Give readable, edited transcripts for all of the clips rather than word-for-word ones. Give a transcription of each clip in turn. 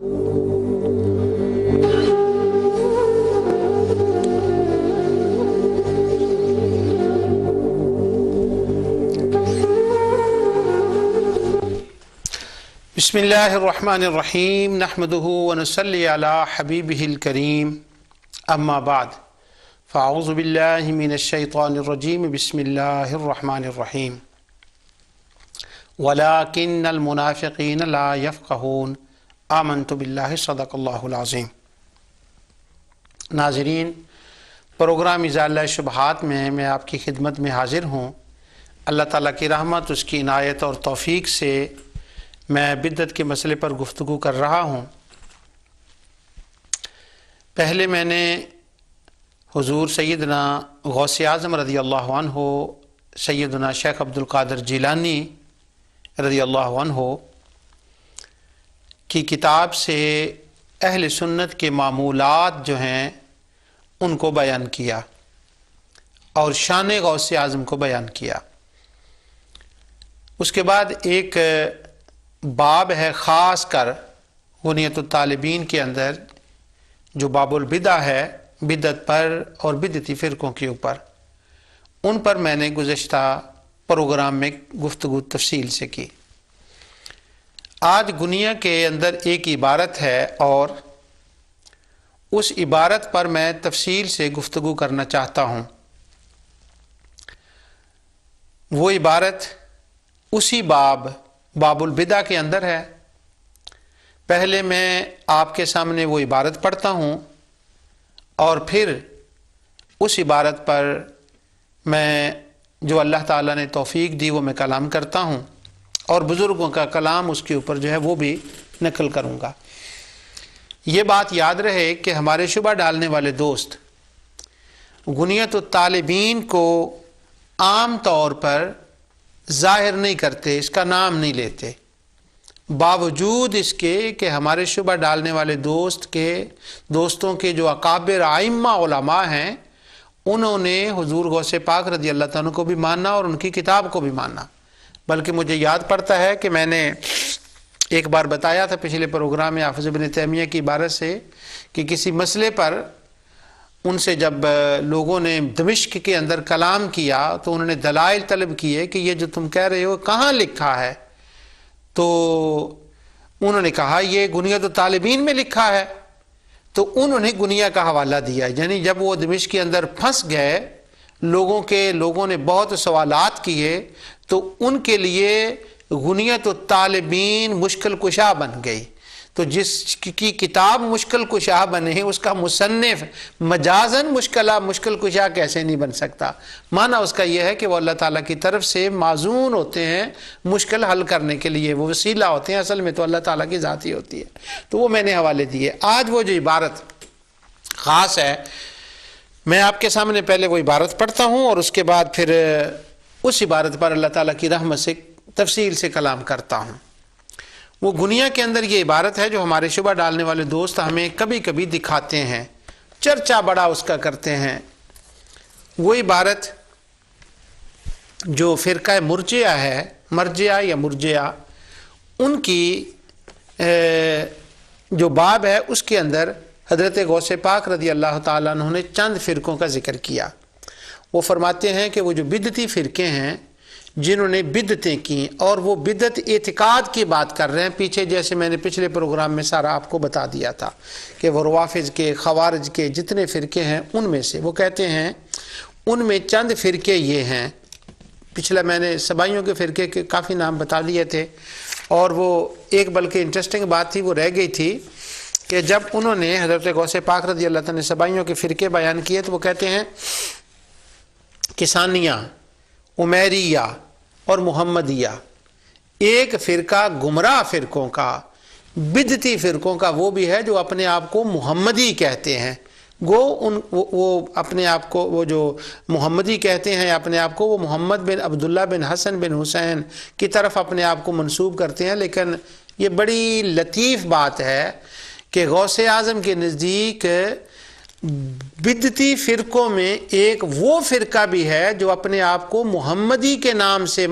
بسم اللہ الرحمن الرحیم نحمدہ ونصلی علی حبیبہ الکریم اما بعد فاعوذ باللہ من الشیطان الرجیم بسم اللہ الرحمن الرحیم ولکن المنافقین لا یفقہون آمنت باللہ صدق اللہ العظیم۔ ناظرین، پروگرام ازالہ شبہات میں آپ کی خدمت میں حاضر ہوں۔ اللہ تعالیٰ کی رحمت، اس کی عنایت اور توفیق سے میں بدعت کے مسئلے پر گفتگو کر رہا ہوں۔ پہلے میں نے حضور سیدنا غوث اعظم رضی اللہ عنہ، سیدنا شیخ عبد القادر جیلانی رضی اللہ عنہ کی کتاب سے اہل سنت کے معمولات جو ہیں ان کو بیان کیا اور شان غوث اعظم کو بیان کیا۔ اس کے بعد ایک باب ہے خاص کر غنیت الطالبین کے اندر، جو باب البدع ہے، بدعت پر اور بدعتی فرقوں کے اوپر، ان پر میں نے گزشتہ پروگرام میں گفتگو تفصیل سے کی۔ آج غنیہ کے اندر ایک عبارت ہے اور اس عبارت پر میں تفصیل سے گفتگو کرنا چاہتا ہوں۔ وہ عبارت اسی باب البدع کے اندر ہے۔ پہلے میں آپ کے سامنے وہ عبارت پڑھتا ہوں اور پھر اس عبارت پر میں جو اللہ تعالیٰ نے توفیق دی وہ میں کلام کرتا ہوں، اور بزرگوں کا کلام اس کے اوپر جو ہے وہ بھی نقل کروں گا۔ یہ بات یاد رہے کہ ہمارے شبہ ڈالنے والے دوست غنیت الطالبین کو عام طور پر ظاہر نہیں کرتے، اس کا نام نہیں لیتے، باوجود اس کے کہ ہمارے شبہ ڈالنے والے دوستوں کے جو اکابر ائمہ علماء ہیں، انہوں نے حضور غوث پاک رضی اللہ تعالیٰ کو بھی ماننا اور ان کی کتاب کو بھی ماننا۔ بلکہ مجھے یاد پڑتا ہے کہ میں نے ایک بار بتایا تھا پچھلے پروگرام میں حافظ ابن تیمیہ کی عبارت سے کہ کسی مسئلے پر ان سے جب لوگوں نے دمشق کے اندر کلام کیا تو انہوں نے دلائل طلب کیے کہ یہ جو تم کہہ رہے ہو کہاں لکھا ہے؟ تو انہوں نے کہا یہ غنیت الطالبین میں لکھا ہے۔ تو انہوں نے غنیہ کا حوالہ دیا، یعنی جب وہ دمشق کے اندر پھنس گئے، لوگوں نے بہت سوالات کیے، تو ان کے لیے غنیت الطالبین مشکل کشا بن گئی۔ تو جس کی کتاب مشکل کشا بنے اس کا مصنف مجازن مشکل کشا کیسے نہیں بن سکتا؟ معنی اس کا یہ ہے کہ وہ اللہ تعالیٰ کی طرف سے معزون ہوتے ہیں مشکل حل کرنے کے لیے، وہ وسیلہ ہوتے ہیں، اصل میں تو اللہ تعالیٰ کی ذات ہی ہوتی ہے۔ تو وہ میں نے حوالے دیے۔ آج وہ جو عبارت خاص ہے، میں آپ کے سامنے پہلے وہ عبارت پڑھتا ہوں اور اس کے بعد پھر اس عبارت پر اللہ تعالیٰ کی رحمت سے تفصیل سے کلام کرتا ہوں۔ وہ غنیہ کے اندر یہ عبارت ہے جو ہمارے شبہ ڈالنے والے دوست ہمیں کبھی کبھی دکھاتے ہیں، چرچا بڑا اس کا کرتے ہیں۔ وہ عبارت جو فرقہ مرجئہ ہے، مرجئہ ان کی جو باب ہے اس کے اندر حضرت غوث پاک رضی اللہ تعالیٰ عنہ نے چند فرقوں کا ذکر کیا۔ وہ فرماتے ہیں کہ وہ جو بدعتی فرقے ہیں جنہوں نے بدعتیں کی، اور وہ بدعت اعتقاد کی بات کر رہے ہیں، پیچھے جیسے میں نے پچھلے پروگرام میں سارا آپ کو بتا دیا تھا کہ وہ روافض کے، خوارج کے جتنے فرقے ہیں ان میں سے وہ کہتے ہیں ان میں چند فرقے یہ ہیں۔ پچھلا میں نے سبائیوں کے فرقے کے کافی نام بتا دیے تھے، اور وہ ایک بلکہ انٹرسٹنگ بات تھی وہ رہ گئی تھی کہ جب انہوں نے حضرت غوث پاک رضی اللہ تعالیٰ نے سبائیوں کے فرقے بیان کیے تو وہ کہتے ہیں کسانیہ، عمیریہ اور محمدیہ، ایک فرقہ گمراہ فرقوں کا، بدعتی فرقوں کا وہ بھی ہے جو اپنے آپ کو محمدی کہتے ہیں۔ وہ اپنے آپ کو وہ جو محمدی کہتے ہیں اپنے آپ کو، وہ محمد بن عبداللہ بن حسن بن حسین کی طرف اپنے آپ کو منسوب کرتے ہیں۔ لیکن یہ بڑی لطیف بات ہے کہ غوث اعظم کے نزدیک بدعتی فرقوں میں ایک وہ فرقہ بھی ہے جو اپنے آپ کو محمدی کے نام سے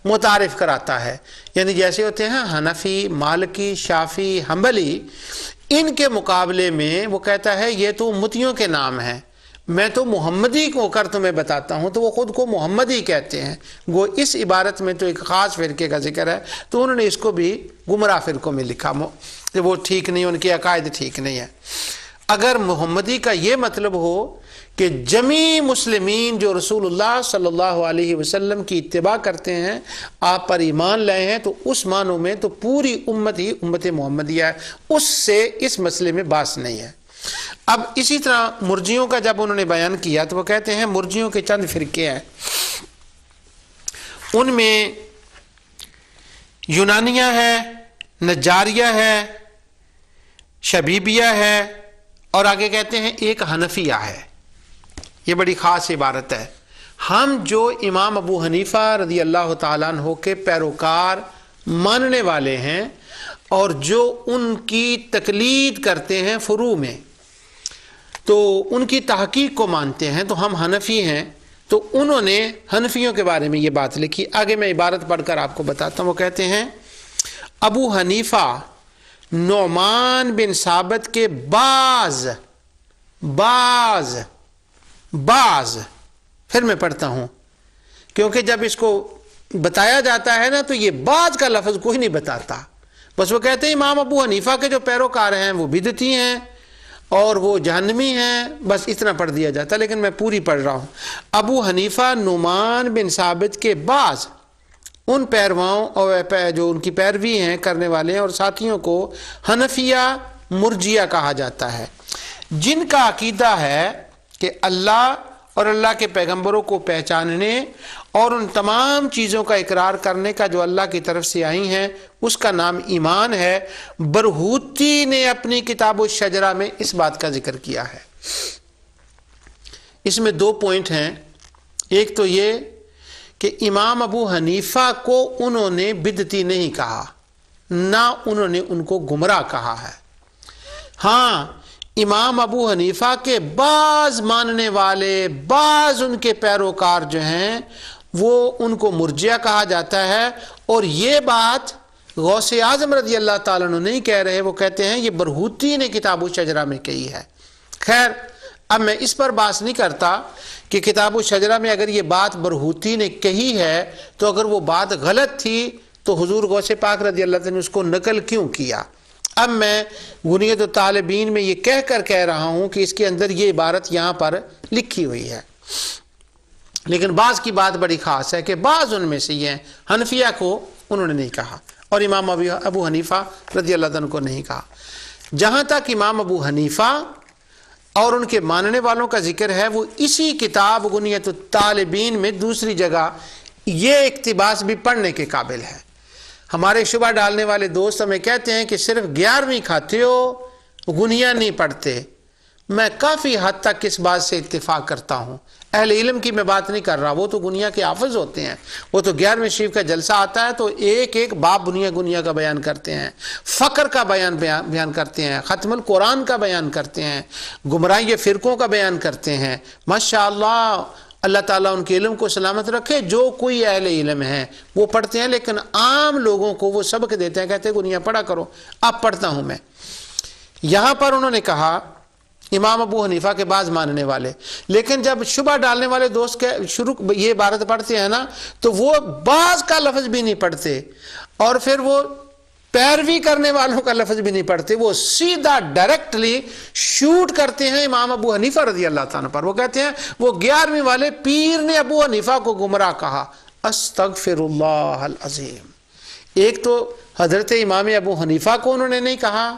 متعارف کراتا ہے. یعنی جیسے ہوتے ہیں حنفی، مالکی، شافی، حنبلی، ان کے مقابلے میں وہ کہتا ہے یہ تو امتیوں کے نام ہیں، میں تو محمدی کو کر تمہیں بتاتا ہوں. تو وہ خود کو محمدی کہتے ہیں. وہ اس عبارت میں تو ایک خاص فرقے کا ذکر ہے، تو انہوں نے اس کو بھی گمراہ فرقوں میں لکھا. وہ ٹھیک نہیں، ان کے عقائد ٹھیک نہیں ہے. اگر محمدی کا یہ مطلب ہو کہ جمیع مسلمین جو رسول اللہ صلی اللہ علیہ وسلم کی اتباع کرتے ہیں، آپ پر ایمان لائے ہیں، تو اس معنوں میں تو پوری امت ہی امت محمدیہ ہے. اس سے اس مسئلے میں باس نہیں ہے. اب اسی طرح مرجیوں کا جب انہوں نے بیان کیا تو وہ کہتے ہیں مرجیوں کے چند فرقے ہیں. ان میں یونانیہ ہے، نجاریہ ہے، شبیبیہ ہے، اور آگے کہتے ہیں ایک حنفیہ ہے. یہ بڑی خاص عبارت ہے. ہم جو امام ابو حنیفہ رضی اللہ تعالیٰ عنہ کے پیروکار ماننے والے ہیں اور جو ان کی تقلید کرتے ہیں فروع میں، تو ان کی تحقیق کو مانتے ہیں، تو ہم حنفی ہیں. تو انہوں نے حنفیوں کے بارے میں یہ بات لکھی. آگے میں عبارت پڑھ کر آپ کو بتاتا ہوں. وہ کہتے ہیں ابو حنیفہ نعمان بن ثابت کے بعض پھر میں پڑھتا ہوں کیونکہ جب اس کو بتایا جاتا ہے نا تو یہ بعض کا لفظ کوئی نہیں بتاتا. بس وہ کہتے ہیں امام ابو حنیفہ کے جو پیروکار ہیں وہ بدعتی ہیں اور وہ جہنمی ہیں، بس اتنا پڑھ دیا جاتا. لیکن میں پوری پڑھ رہا ہوں. ابو حنیفہ نعمان بن ثابت کے بعض ان پیرواؤں اور جو ان کی پیروی ہیں کرنے والے ہیں اور ساتھیوں کو حنفیہ مرجیہ کہا جاتا ہے، جن کا عقیدہ ہے کہ اللہ اور اللہ کے پیغمبروں کو پہچاننے اور ان تمام چیزوں کا اقرار کرنے کا جو اللہ کی طرف سے آئی ہیں اس کا نام ایمان ہے. برہوتی نے اپنی کتاب الشجرہ میں اس بات کا ذکر کیا ہے. اس میں 2 پوائنٹ ہیں. ایک تو یہ کہ امام ابو حنیفہ کو انہوں نے بدعتی نہیں کہا، نہ انہوں نے ان کو گمراہ کہا ہے. ہاں، امام ابو حنیفہ کے بعض ماننے والے، بعض ان کے پیروکار جو ہیں وہ ان کو مرجیہ کہا جاتا ہے. اور یہ بات غوث اعظم رضی اللہ تعالیٰ عنہ نہیں کہہ رہے، وہ کہتے ہیں یہ برہوتی نے کتاب الشجرہ میں کہی ہے. خیر، اب میں اس پر بات نہیں کرتا کہ کتاب الشجرہ میں اگر یہ بات برہوتی نے کہی ہے تو اگر وہ بات غلط تھی تو حضور غوث پاک رضی اللہ تعالیٰ نے اس کو نقل کیوں کیا. اب میں غنیت الطالبین میں یہ کہہ رہا ہوں کہ اس کے اندر یہ عبارت یہاں پر لکھی ہوئی ہے. لیکن بعض کی بات بڑی خاص ہے کہ بعض ان میں سے یہ ہیں. حنفیہ کو انہوں نے نہیں کہا اور امام ابو حنیفہ رضی اللہ عنہ کو نہیں کہا. جہاں تک امام ابو حنیفہ اور ان کے ماننے والوں کا ذکر ہے، وہ اسی کتاب غنیت الطالبین میں دوسری جگہ یہ اقتباس بھی پڑھنے کے قابل ہے. ہمارے شبہ ڈالنے والے دوست ہمیں کہتے ہیں کہ صرف 11ویں کھاتے ہو، غنیہ نہیں پڑھتے. میں کافی حد تک اس بات سے اتفاق کرتا ہوں. اہل علم کی میں بات نہیں کر رہا، وہ تو غنیہ کے حافظ ہوتے ہیں. وہ تو 11ویں شریف کا جلسہ آتا ہے تو ایک باب غنیہ کا بیان کرتے ہیں، فقر کا بیان کرتے ہیں، ختم القرآن کا بیان کرتے ہیں، گمراہی فرقوں کا بیان کرتے ہیں. ماشاءاللہ، اللہ تعالیٰ ان کے علم کو سلامت رکھے. جو کوئی اہل علم ہیں وہ پڑھتے ہیں، لیکن عام لوگوں کو وہ سبق دیتے ہیں، کہتے ہیں غنیہ پڑھا کرو. اب پڑھتا ہوں میں. یہاں پر انہوں نے کہا امام ابو حنیفہ کے بعض ماننے والے، لیکن جب شبہ ڈالنے والے دوست کے شروع یہ عبارت پڑھتے ہیں نا تو وہ بعض کا لفظ بھی نہیں پڑھتے اور پھر وہ پیروی کرنے والوں کا لفظ بھی نہیں پڑھتے. وہ سیدھا ڈائریکٹلی شوٹ کرتے ہیں امام ابو حنیفہ رضی اللہ تعالیٰ پر. وہ کہتے ہیں وہ 11ویں والے پیر نے ابو حنیفہ کو گمراہ کہا. استغفر اللہ العظیم. ایک تو حضرت امام ابو حنیفہ کو انہوں نے نہیں کہا،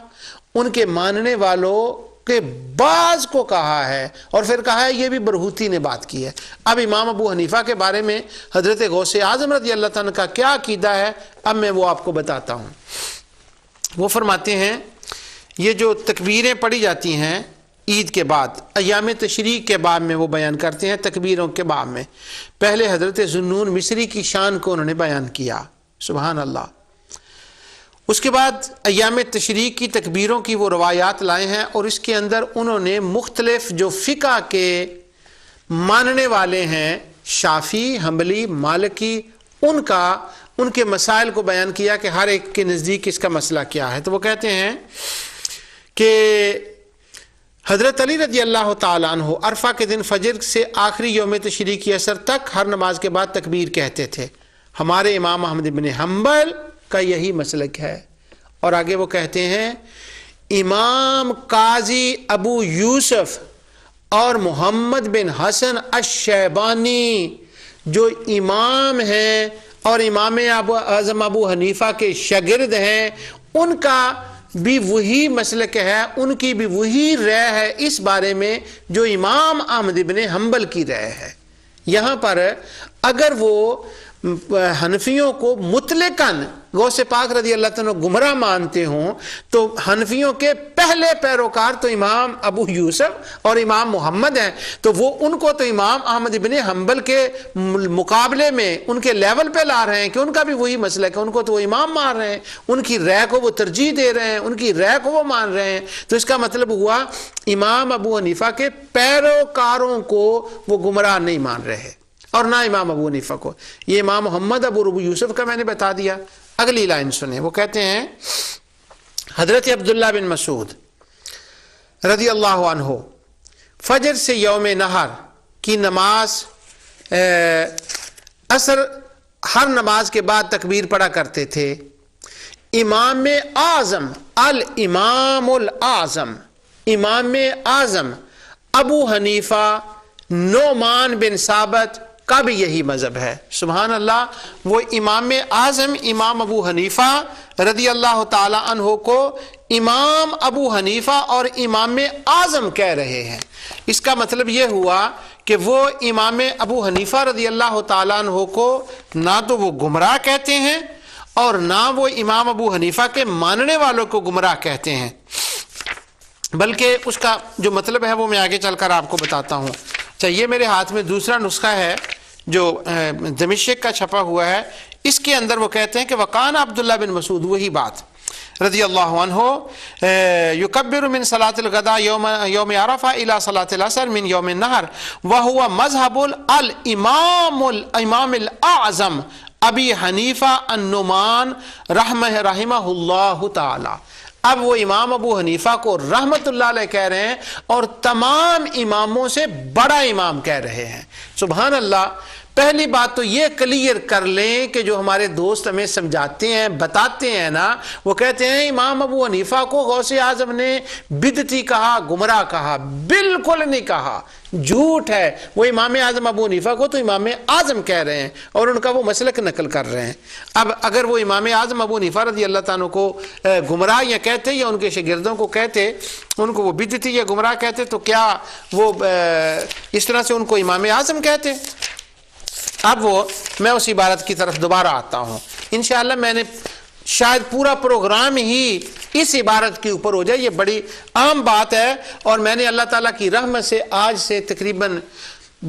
ان کے ماننے والوں کے بعض کو کہا ہے اور پھر کہا ہے یہ بھی برہوتی نے بات کی ہے. اب امام ابو حنیفہ کے بارے میں حضرت غوث اعظم رضی اللہ تعالیٰ کا کیا عقیدہ ہے اب میں وہ آپ کو بتاتا ہوں. وہ فرماتے ہیں یہ جو تکبیریں پڑھی جاتی ہیں عید کے بعد، ایام تشریق کے باب میں وہ بیان کرتے ہیں تکبیروں کے باب میں. پہلے حضرت ذوالنون مصری کی شان کو انہوں نے بیان کیا، سبحان اللہ. اس کے بعد ایام تشریق کی تکبیروں کی وہ روایات لائے ہیں اور اس کے اندر انہوں نے مختلف جو فقہ کے ماننے والے ہیں، شافی، حنبلی، مالکی ان کے مسائل کو بیان کیا کہ ہر ایک کے نزدیک اس کا مسئلہ کیا ہے. تو وہ کہتے ہیں کہ حضرت علی رضی اللہ تعالیٰ عنہ عرفہ کے دن فجر سے آخری یوم تشریق کی عصر تک ہر نماز کے بعد تکبیر کہتے تھے. ہمارے امام احمد بن حنبل کا یہی مسلک ہے. اور آگے وہ کہتے ہیں امام قاضی ابو یوسف اور محمد بن حسن الشیبانی جو امام ہیں اور امام اعظم ابو حنیفہ کے شاگرد ہیں، ان کا بھی وہی مسلک ہے، ان کی بھی وہی رائے ہے اس بارے میں جو امام احمد بن حنبل کی رائے ہے. یہاں پر اگر وہ حنفیوں کو مطلقاً غوث پاک رضی اللہ تعالیٰ گمراہ مانتے ہوں تو حنفیوں کے پہلے پیروکار تو امام ابو یوسف اور امام محمد ہیں، تو وہ ان کو تو امام احمد بن حنبل کے مقابلے میں ان کے لیول پہ لا رہے ہیں کہ ان کا بھی وہی مسلک ہے، ان کو تو وہ امام مان رہے ہیں، ان کی رائے کو وہ ترجیح دے رہے ہیں، ان کی رائے کو وہ مان رہے ہیں. تو اس کا مطلب ہوا امام ابو حنیفہ کے پیروکاروں کو وہ گمراہ نہیں مان رہے اور نہ امام ابو حنیفہ کو. یہ امام محمد ابو یوسف کا میں نے بتا دیا. اگلی لائن سنیں، وہ کہتے ہیں حضرت عبداللہ بن مسعود رضی اللہ عنہ فجر سے یوم نحر کی نماز عصر ہر نماز کے بعد تکبیر پڑھا کرتے تھے. امام اعظم الامام الاعظم امام اعظم ابو حنیفہ نعمان بن ثابت کا بھی یہی مذہب ہے. سبحان اللہ. وہ امام اعظم امام ابو حنیفہ رضی اللہ تعالی عنہ کو امام ابو حنیفہ اور امام اعظم کہہ رہے ہیں. اس کا مطلب یہ ہوا کہ وہ امام ابو حنیفہ رضی اللہ تعالی عنہ کو نہ تو وہ گمراہ کہتے ہیں اور نہ وہ امام ابو حنیفہ کے ماننے والوں کو گمراہ کہتے ہیں، بلکہ اس کا جو مطلب ہے وہ میں آگے چل کر آپ کو بتاتا ہوں. یہ میرے ہاتھ میں دوسرا نسخہ ہے جو دمشق کا چھپا ہوا ہے. اس کے اندر وہ کہتے ہیں کہ وقان عبداللہ بن مسعود وہی بات رضی اللہ عنہ یکبر من صلاة الغداء یوم عرفہ الى صلاة العصر من یوم النحر وہو مذہب الامام الاعظم ابی حنیفہ النعمان رحمہ اللہ تعالی. اب وہ امام ابو حنیفہ کو رحمت اللہ علیہ کہہ رہے ہیں اور تمام اماموں سے بڑا امام کہہ رہے ہیں. سبحان اللہ. پہلی بات تو یہ کلیئر کر لیں کہ جو ہمارے دوست ہمیں سمجھاتے ہیں بتاتے ہیں نا، وہ کہتے ہیں امام ابو حنیفہ کو غوث اعظم نے بدعتی کہا، گمراہ کہا. بالکل نہیں کہا، جھوٹ ہے. وہ امام اعظم ابو حنیفہ کو تو امام اعظم کہہ رہے ہیں اور ان کا وہ مسلک نقل کر رہے ہیں. اب اگر وہ امام اعظم ابو حنیفہ رضی اللہ تعالیٰ کو گمراہ یا کہتے یا ان کے شاگردوں کو کہتے ان کو وہ بدعتی یا گمراہ کہتے تو کیا وہ اس طرح سے ان کو امام اعظم کہتے؟ اب وہ میں اس عبارت کی طرف دوبارہ آتا ہوں. انشاءاللہ میں نے شاید پورا پروگرام ہی اس عبارت کے اوپر ہو جائے. یہ بڑی عام بات ہے اور میں نے اللہ تعالیٰ کی رحمت سے آج سے تقریباً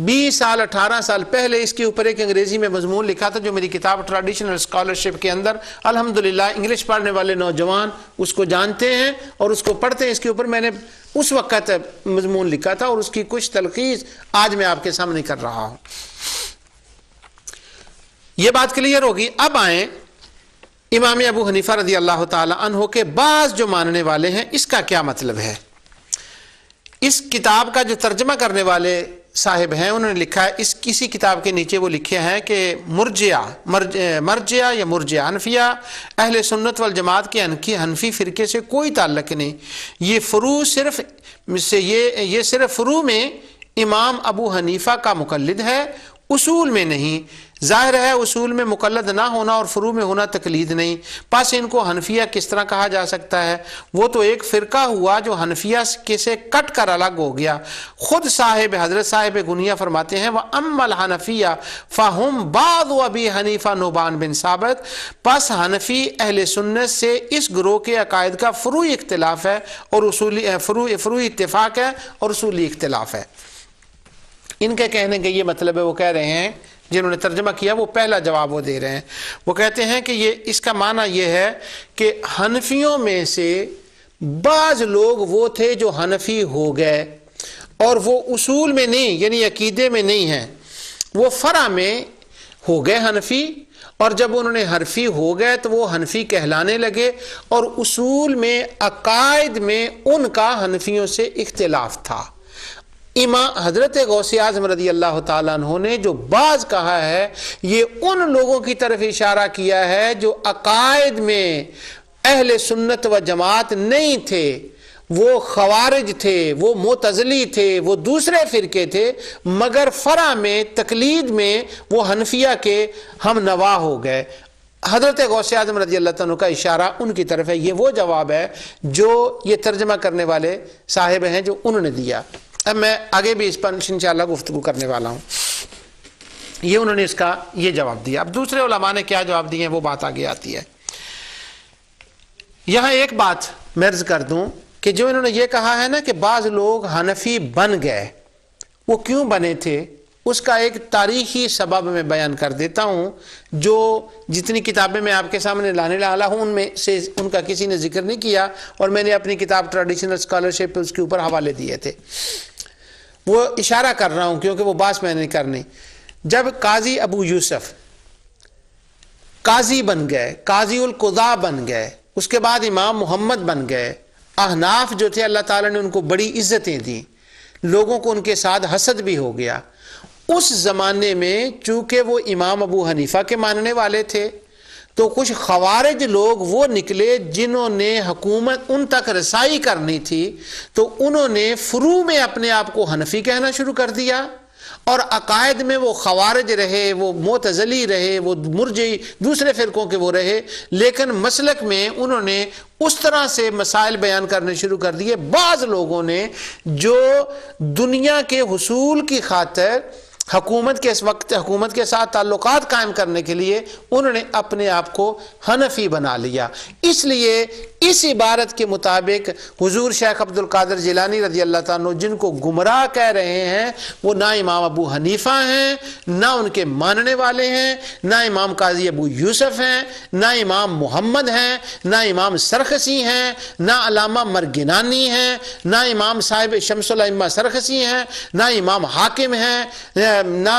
20 سال 18 سال پہلے اس کے اوپر ایک انگریزی میں مضمون لکھا تھا جو میری کتاب ٹریڈیشنل اسکالرشپ کے اندر الحمدللہ انگلش پڑھنے والے نوجوان اس کو جانتے ہیں اور اس کو پڑھتے ہیں. اس کے اوپر میں نے اس وقت مضمون لکھا تھا اور اس کی کچھ تلخیص آج میں آپ کے سامنے کر رہا ہوں. یہ بات کلیئر ہوگی. اب آئیں امام ابو حنیفہ رضی اللہ تعالی عنہ کے بعض جو ماننے والے ہیں اس کا کیا مطلب ہے. اس کتاب کا جو ترجمہ کرنے والے صاحب ہیں انہوں نے لکھا ہے، اس کسی کتاب کے نیچے وہ لکھے ہیں کہ مرجعہ یا مرجعہ حنفیہ اہل سنت والجماعت کے حنفی فرقے سے کوئی تعلق نہیں. یہ فروع صرف یہ صرف فروع میں امام ابو حنیفہ کا مقلد ہے، اصول میں نہیں. ظاہر ہے اصول میں مقلد نہ ہونا اور فروع میں ہونا تقلید نہیں. پس ان کو حنفیہ کس طرح کہا جا سکتا ہے؟ وہ تو ایک فرقہ ہوا جو حنفیہ سے کٹ کر الگ ہو گیا. خود حضرت صاحب گنیہ فرماتے ہیں وَأَمَّا الْحَنَفِيَّةُ فَهُمْ بَعْضُ أَبِي حنیفہ نعمان بن ثابت. پس حنفی اہل سنت سے اس گروہ کے عقائد کا فروعی اختلاف ہے اور فروعی اتفاق ہے اور اصولی اختلاف ہے. ان کے کہنے کا یہ مطلب ہے، وہ کہہ رہے ہیں جنہوں نے ترجمہ کیا وہ پہلا جواب وہ دے رہے ہیں. وہ کہتے ہیں کہ اس کا معنی یہ ہے کہ حنفیوں میں سے بعض لوگ وہ تھے جو حنفی ہو گئے اور وہ اصول میں نہیں یعنی عقیدے میں نہیں ہیں، وہ فرع میں ہو گئے حنفی اور جب انہوں نے حنفی ہو گئے تو وہ حنفی کہلانے لگے، اور اصول میں عقائد میں ان کا حنفیوں سے اختلاف تھا۔ امام حضرت غوث اعظم رضی اللہ تعالیٰ عنہ نے جو بعض کہا ہے، یہ ان لوگوں کی طرف اشارہ کیا ہے جو عقائد میں اہل سنت و جماعت نہیں تھے، وہ خوارج تھے، وہ معتزلی تھے، وہ دوسرے فرقے تھے، مگر فرع میں تقلید میں وہ حنفیہ کے ہم نوا ہو گئے۔ حضرت غوث اعظم رضی اللہ عنہ کا اشارہ ان کی طرف ہے۔ یہ وہ جواب ہے جو یہ ترجمہ کرنے والے صاحب ہیں جو انہوں نے دیا۔ اب میں آگے بھی اس پر انشاءاللہ گفتگو کرنے والا ہوں۔ یہ انہوں نے اس کا یہ جواب دیا۔ اب دوسرے علماء نے کیا جواب دیے ہیں وہ بات آگے آتی ہے۔ یہاں ایک بات میں عرض کر دوں کہ جو انہوں نے یہ کہا ہے نا کہ بعض لوگ حنفی بن گئے، وہ کیوں بنے تھے، اس کا ایک تاریخی سبب میں بیان کر دیتا ہوں۔ جو جتنی کتابیں میں آپ کے سامنے لانے والا ہوں ان میں سے ان کا کسی نے ذکر نہیں کیا، اور میں نے اپنی کتاب ٹریڈیشنل اسکالرشپ اس کے اوپر حوالے دیے تھے۔ وہ اشارہ کر رہا ہوں کیونکہ وہ بات میں نے کرنی۔ جب قاضی ابو یوسف قاضی بن گئے، قاضی القضاء بن گئے، اس کے بعد امام محمد بن گئے، احناف جو تھے اللہ تعالیٰ نے ان کو بڑی عزتیں دیں، لوگوں کو ان کے ساتھ حسد بھی ہو گیا۔ اس زمانے میں چونکہ وہ امام ابو حنیفہ کے ماننے والے تھے تو کچھ خوارج لوگ وہ نکلے جنہوں نے حکومت ان تک رسائی کرنی تھی، تو انہوں نے فروع میں اپنے آپ کو حنفی کہنا شروع کر دیا، اور عقائد میں وہ خوارج رہے، وہ معتزلی رہے، وہ مرجئی دوسرے فرقوں کے وہ رہے، لیکن مسلک میں انہوں نے اس طرح سے مسائل بیان کرنے شروع کر دیے۔ بعض لوگوں نے جو دنیا کے حصول کی خاطر حکومت کے اس وقت حکومت کے ساتھ تعلقات قائم کرنے کے لیے انہوں نے اپنے آپ کو حنفی بنا لیا۔ اس لیے اس عبارت کے مطابق حضور شیخ عبد القادر جیلانی رضی اللہ تعالیٰ عنہ جن کو گمراہ کہہ رہے ہیں، وہ نہ امام ابو حنیفہ ہیں، نہ ان کے ماننے والے ہیں، نہ امام قاضی ابو یوسف ہیں، نہ امام محمد ہیں، نہ امام سرخسی ہیں، نہ علامہ مرگنانی ہیں، نہ امام صاحب شمس الائمہ سرخسی ہیں، نہ امام حاکم ہیں، نہ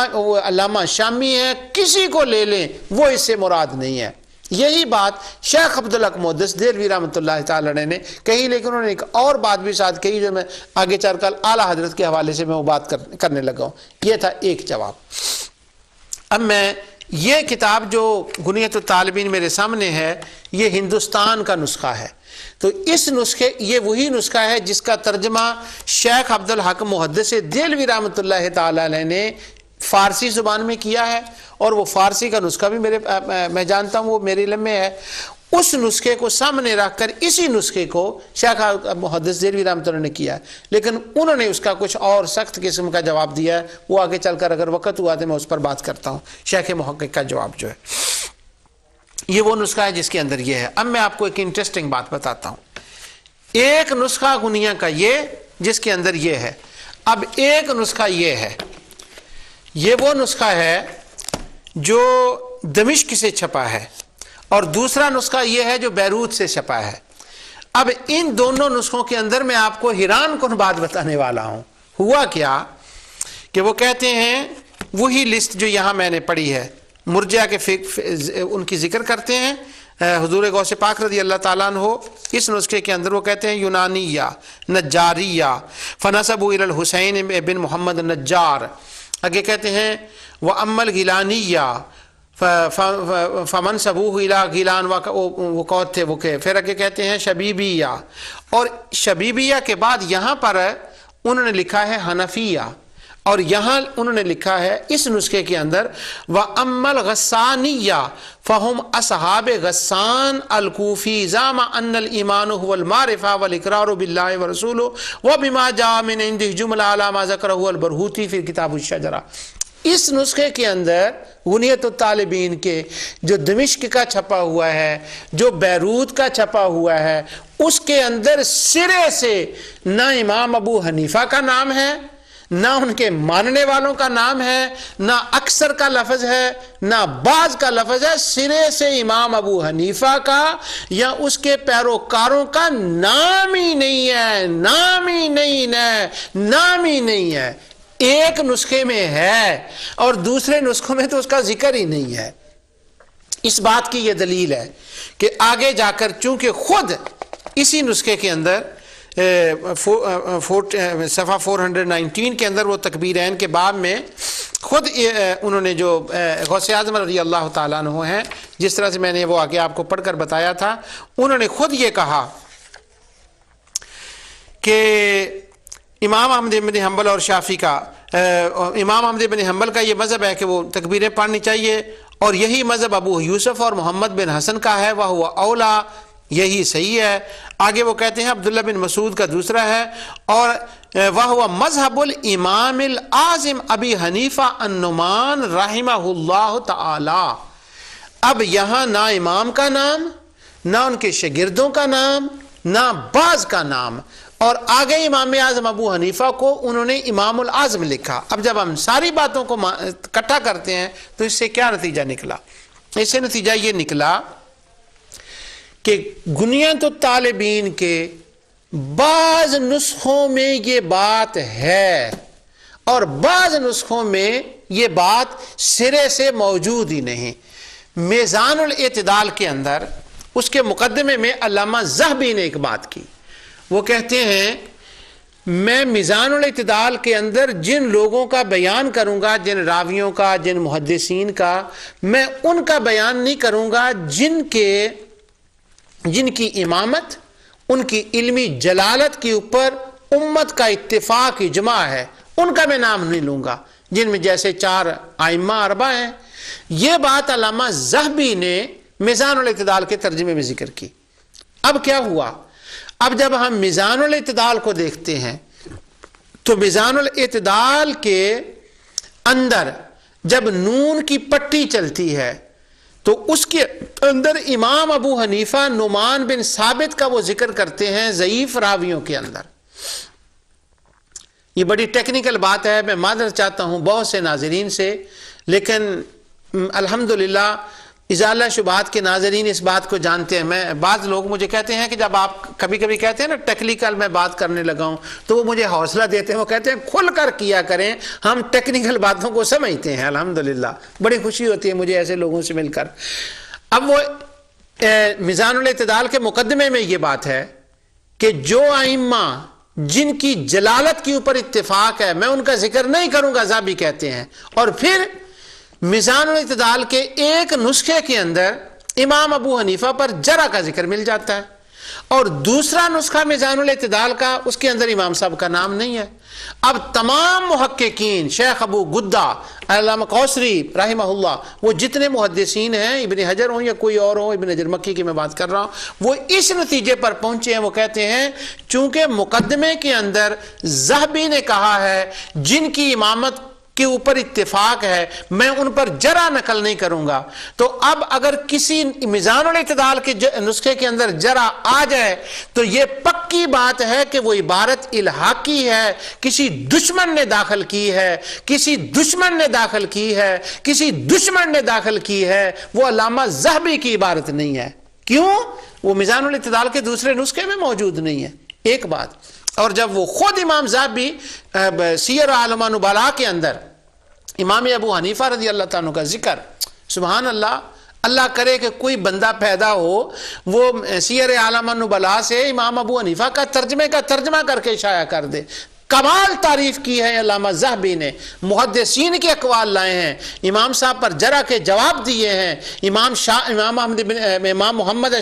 علامہ شامی ہیں۔ کسی کو لے لیں وہ اس سے مراد نہیں ہے۔ یہی بات شیخ عبدالحق محدث دہلوی رحمۃ اللہ تعالی نے کہی، لیکن انہوں نے ایک اور بات بھی ساتھ کہی جو میں آگے چل کر اعلیٰ حضرت کے حوالے سے میں وہ بات کرنے لگا ہوں۔ یہ تھا ایک جواب۔ اب میں یہ کتاب جو غنیۃ الطالبین میرے سامنے ہے، یہ ہندوستان کا نسخہ ہے، تو اس نسخے یہ وہی نسخہ ہے جس کا ترجمہ شیخ عبدالحق محدث دہلوی رحمۃ اللہ تعالی علیہ نے فارسی زبان میں کیا ہے، اور وہ فارسی کا نسخہ بھی میں جانتا ہوں وہ میرے علم میں ہے۔ اس نسخے کو سامنے رکھ کر اسی نسخے کو شیخ محدث دہلوی رحمۃ اللہ نے کیا ہے، لیکن انہوں نے اس کا کچھ اور سخت قسم کا جواب دیا ہے، وہ آگے چل کر اگر وقت ہوا تو میں اس پر بات کرتا ہوں۔ شیخ محقق کا جواب جو ہے یہ وہ نسخہ ہے جس کے اندر یہ ہے۔ اب میں آپ کو ایک انٹرسٹنگ بات بتاتا ہوں۔ ایک نسخہ غنیہ کا یہ جس کے اندر یہ ہے، اب ایک نسخہ یہ ہے، یہ وہ نسخہ ہے جو دمشق سے چھپا ہے، اور دوسرا نسخہ یہ ہے جو بیروت سے چھپا ہے۔ اب ان دونوں نسخوں کے اندر میں آپ کو حیران کن بات بتانے والا ہوں۔ ہوا کیا کہ وہ کہتے ہیں وہی لسٹ جو یہاں میں نے پڑھی ہے، مرجع کے ان کی ذکر کرتے ہیں، حضور غوث پاک رضی اللہ تعالیٰ عنہ اس نسخے کے اندر وہ کہتے ہیں یونانیہ نجاریہ فنسبوا الی الحسین بن محمد نجار، آگے کہتے ہیں وَأَمَّا الْغِلَانِيَّةُ فَمَنْسَبُوهُ إِلَىٰ غِلان، وہ کون تھے وہ کہ پھر آگے کہتے ہیں شبیبیہ، اور شبیبیہ کے بعد یہاں پر انہوں نے لکھا ہے حنفیہ، اور یہاں انہوں نے لکھا ہے اس نسخے کے اندر وَأَمَّا الْغَسَّانِيَّةُ فَهُمْ أَصْحَابُ غسان الکوفی زعم أن الإيمان هو المعرفة والإقرار بالله ورسوله وبما جاء من عنده جملة على ما ذكره البرہوتی فی کتاب الشجرہ۔ اس نسخے کے اندر غنیۃ الطالبین کے جو دمشق کا چھپا ہوا ہے، جو بیروت کا چھپا ہوا ہے، اس کے اندر سرے سے نہ امام ابو حنیفہ کا نام ہے، نہ ان کے ماننے والوں کا نام ہے، نہ اکثر کا لفظ ہے، نہ بعض کا لفظ ہے، سرے سے امام ابو حنیفہ کا یا اس کے پیروکاروں کا نام ہی نہیں ہے، نام ہی نہیں ہے، نام ہی نہیں ہے۔ ایک نسخے میں ہے اور دوسرے نسخوں میں تو اس کا ذکر ہی نہیں ہے۔ اس بات کی یہ دلیل ہے کہ آگے جا کر چونکہ خود اسی نسخے کے اندر صفحہ 419 کے اندر وہ تکبیرین کے باب میں خود انہوں نے جو غوث اعظم رضی اللہ تعالیٰ عنہ ہیں، جس طرح سے میں نے وہ آگے آپ کو پڑھ کر بتایا تھا، انہوں نے خود یہ کہا کہ امام احمد بن حنبل اور شافعی کا امام احمد بن حنبل کا یہ مذہب ہے کہ وہ تکبیریں پڑھنی چاہیے، اور یہی مذہب ابو یوسف اور محمد بن حسن کا ہے، وہ اولا، یہی صحیح ہے۔ آگے وہ کہتے ہیں عبداللہ بن مسعود کا دوسرا ہے، اور وہ مذہب الامام الاعظم ابی حنیفہ النعمان رحمہ اللہ تعالی۔ اب یہاں نہ امام کا نام، نہ ان کے شاگردوں کا نام، نہ بعض کا نام، اور آگے امام اعظم ابو حنیفہ کو انہوں نے امام الاعظم لکھا۔ اب جب ہم ساری باتوں کو اکٹھا کرتے ہیں تو اس سے کیا نتیجہ نکلا؟ اس سے نتیجہ یہ نکلا کہ گنیت الطالبین کے بعض نسخوں میں یہ بات ہے، اور بعض نسخوں میں یہ بات سرے سے موجود ہی نہیں۔ میزان الاعتدال کے اندر اس کے مقدمے میں علامہ ذہبی نے ایک بات کی، وہ کہتے ہیں میں میزان الاعتدال کے اندر جن لوگوں کا بیان کروں گا، جن راویوں کا، جن محدثین کا، میں ان کا بیان نہیں کروں گا جن کی امامت، ان کی علمی جلالت کے اوپر امت کا اتفاق اجماع ہے، ان کا میں نام نہیں لوں گا، جن میں جیسے 4 ائمہ 4 ہیں۔ یہ بات علامہ ذہبی نے میزان الاعتدال کے ترجمے میں ذکر کی۔ اب کیا ہوا؟ اب جب ہم میزان الاعتدال کو دیکھتے ہیں تو میزان الاعتدال کے اندر جب نون کی پٹی چلتی ہے تو اس کے اندر امام ابو حنیفہ نعمان بن ثابت کا وہ ذکر کرتے ہیں ضعیف راویوں کے اندر۔ یہ بڑی ٹیکنیکل بات ہے، میں معذرت چاہتا ہوں بہت سے ناظرین سے، لیکن الحمدللہ ازالہ شبہات کے ناظرین اس بات کو جانتے ہیں۔ میں بعض لوگ مجھے کہتے ہیں کہ جب آپ کبھی کبھی کہتے ہیں نا ٹیکنیکل میں بات کرنے لگا ہوں، تو وہ مجھے حوصلہ دیتے ہیں، وہ کہتے ہیں کھل کر کیا کریں، ہم ٹیکنیکل باتوں کو سمجھتے ہیں۔ الحمدللہ بڑی خوشی ہوتی ہے مجھے ایسے لوگوں سے مل کر۔ اب وہ میزان الاعتدال کے مقدمے میں یہ بات ہے کہ جو ائمہ جن کی جلالت کے اوپر اتفاق ہے میں ان کا ذکر نہیں کروں گا، ذہبی کہتے ہیں۔ اور پھر میزان الاعتدال کے ایک نسخے کے اندر امام ابو حنیفہ پر جرح کا ذکر مل جاتا ہے، اور دوسرا نسخہ میزان الاعتدال کا، اس کے اندر امام صاحب کا نام نہیں ہے۔ اب تمام محققین، شیخ ابو گدہ، علامہ کوثری رحمہ اللہ، وہ جتنے محدثین ہیں، ابن حجر ہوں یا کوئی اور ہو، ابن حجر مکی کی میں بات کر رہا ہوں، وہ اس نتیجے پر پہنچے ہیں، وہ کہتے ہیں چونکہ مقدمے کے اندر ذہبی نے کہا ہے جن کی امامت کے اوپر اتفاق ہے میں ان پر جرح نقل نہیں کروں گا، تو اب اگر کسی میزان الاعتدال کے نسخے کے اندر جرح آ جائے تو یہ پکی بات ہے کہ وہ عبارت الحاقی ہے، کسی دشمن نے داخل کی ہے، کسی دشمن نے داخل کی ہے، کسی دشمن نے داخل کی ہے، وہ علامہ ذہبی کی عبارت نہیں ہے۔ کیوں؟ وہ میزان الاعتدال کے دوسرے نسخے میں موجود نہیں ہے، ایک بات۔ اور جب وہ خود امام ذہبی سیر اعلام نبلاء کے اندر امام ابو حنیفہ رضی اللہ تعالیٰ کا ذکر، سبحان اللہ، اللہ کرے کہ کوئی بندہ پیدا ہو وہ سیر اعلام نبلاء سے امام ابو حنیفہ کا ترجمہ کر کے شائع کر دے۔ کمال تعریف کی ہے علامہ ذہبی نے، محدثین کے اقوال لائے ہیں، امام صاحب پر جرح کے جواب دیے ہیں، امام محمد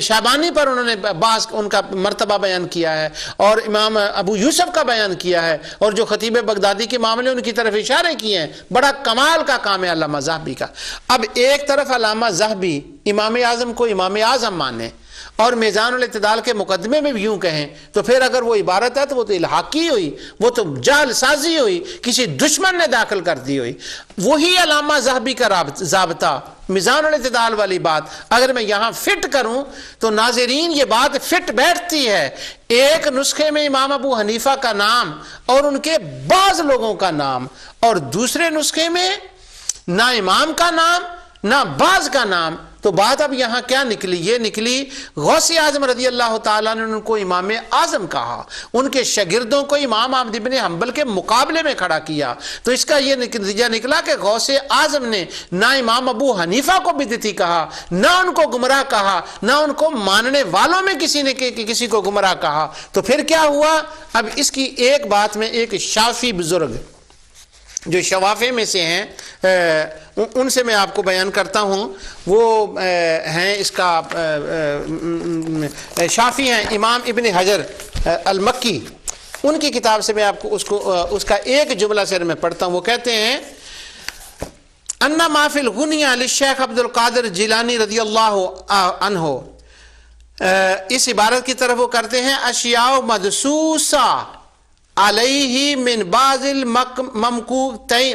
شعبانی پر انہوں نے بعض ان کا مرتبہ بیان کیا ہے، اور امام ابو یوسف کا بیان کیا ہے، اور جو خطیب بغدادی کے معاملے ان کی طرف اشارے کیے ہیں۔ بڑا کمال کا کام ہے علامہ ذہبی کا۔ اب ایک طرف علامہ ذہبی امام اعظم کو امام اعظم مانے اور میزان الاعتدال کے مقدمے میں بھی یوں کہیں، تو پھر اگر وہ عبارت ہے تو وہ تو الحاقی ہوئی، وہ تو جعل سازی ہوئی، کسی دشمن نے داخل کر دی ہوئی۔ وہی علامہ ذہبی کا ضابطہ، میزان الاعتدال والی بات اگر میں یہاں فٹ کروں تو ناظرین یہ بات فٹ بیٹھتی ہے۔ ایک نسخے میں امام ابو حنیفہ کا نام اور ان کے بعض لوگوں کا نام، اور دوسرے نسخے میں نہ امام کا نام نہ بعض کا نام، تو بات اب یہاں کیا نکلی؟ یہ نکلی غوث اعظم رضی اللہ تعالیٰ نے ان کو امام اعظم کہا، ان کے شاگردوں کو امام احمد بن حنبل کے مقابلے میں کھڑا کیا، تو اس کا یہ نتیجہ نکلا کہ غوث اعظم نے نہ امام ابو حنیفہ کو بدعتی کہا، نہ ان کو گمراہ کہا، نہ ان کو ماننے والوں میں کسی کو گمراہ کہا۔ تو پھر کیا ہوا؟ اب اس کی ایک بات میں ایک شافعی بزرگ جو شوافع میں سے ہیں ان سے میں آپ کو بیان کرتا ہوں، وہ ہیں اس کا شافعی ہیں امام ابن حجر المکی، ان کی کتاب سے میں آپ کو اس کا ایک جملہ سے میں پڑھتا ہوں۔ وہ کہتے ہیں انا ما فی الغنیہ للشیخ عبد القادر جیلانی رضی اللہ عنہ، اس عبارت کی طرف وہ کرتے ہیں اشیاء مدسوسہ علیہ من بعض الممقوتین،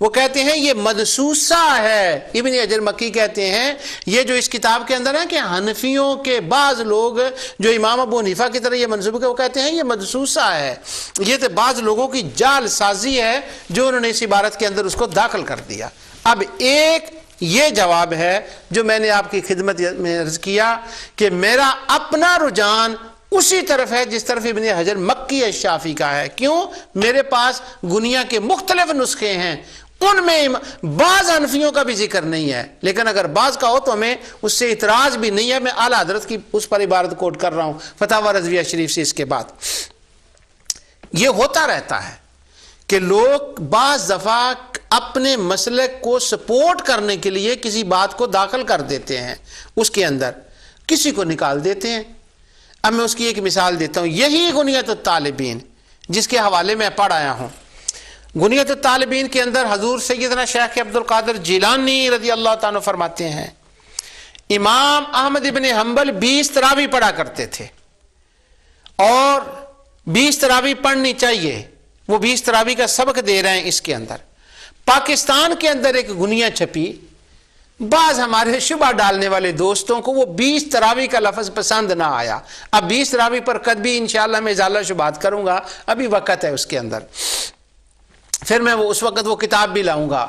وہ کہتے ہیں یہ مدسوسہ ہے۔ ابن حجر مکی کہتے ہیں یہ جو اس کتاب کے اندر ہے کہ حنفیوں کے بعض لوگ جو امام ابو حنیفہ کی طرح یہ منسوب ہے، وہ کہتے ہیں یہ مدسوسہ ہے، یہ تو بعض لوگوں کی جال سازی ہے جو انہوں نے اس عبارت کے اندر اس کو داخل کر دیا۔ اب ایک یہ جواب ہے جو میں نے آپ کی خدمت میں عرض کیا کہ میرا اپنا رجحان اسی طرف ہے جس طرف ابن حجر مکی الشافعی کا ہے۔ کیوں؟ میرے پاس گنیا کے مختلف نسخے ہیں، ان میں بعض حنفیوں کا بھی ذکر نہیں ہے، لیکن اگر بعض کا ہو تو ہمیں اس سے اعتراض بھی نہیں ہے۔ میں اعلیٰ حضرت کی اس پر عبارت کوٹ کر رہا ہوں فتاوی رضویہ شریف سے۔ اس کے بعد یہ ہوتا رہتا ہے کہ لوگ بعض دفعہ اپنے مسلک کو سپورٹ کرنے کے لیے کسی بات کو داخل کر دیتے ہیں، اس کے اندر کسی کو نکال دیتے ہیں۔ اب میں اس کی ایک مثال دیتا ہوں، یہی غنیۃ الطالبین جس کے حوالے میں پڑھ آیا ہوں، غنیۃ الطالبین کے اندر حضور سیدنا شیخ عبد القادر جیلانی رضی اللہ تعالیٰ فرماتے ہیں امام احمد بن حنبل 20 تراویح پڑھا کرتے تھے، اور 20 تراویح پڑھنی چاہیے، وہ 20 تراویح کا سبق دے رہے ہیں۔ اس کے اندر پاکستان کے اندر ایک غنیہ چھپی، بعض ہمارے شبہ ڈالنے والے دوستوں کو وہ 20 تراویح کا لفظ پسند نہ آیا۔ اب 20 تراویح پر کبھی انشاءاللہ میں ازالہ شبہات کروں گا، ابھی وقت ہے اس کے اندر، پھر میں اس وقت وہ کتاب بھی لاؤں گا،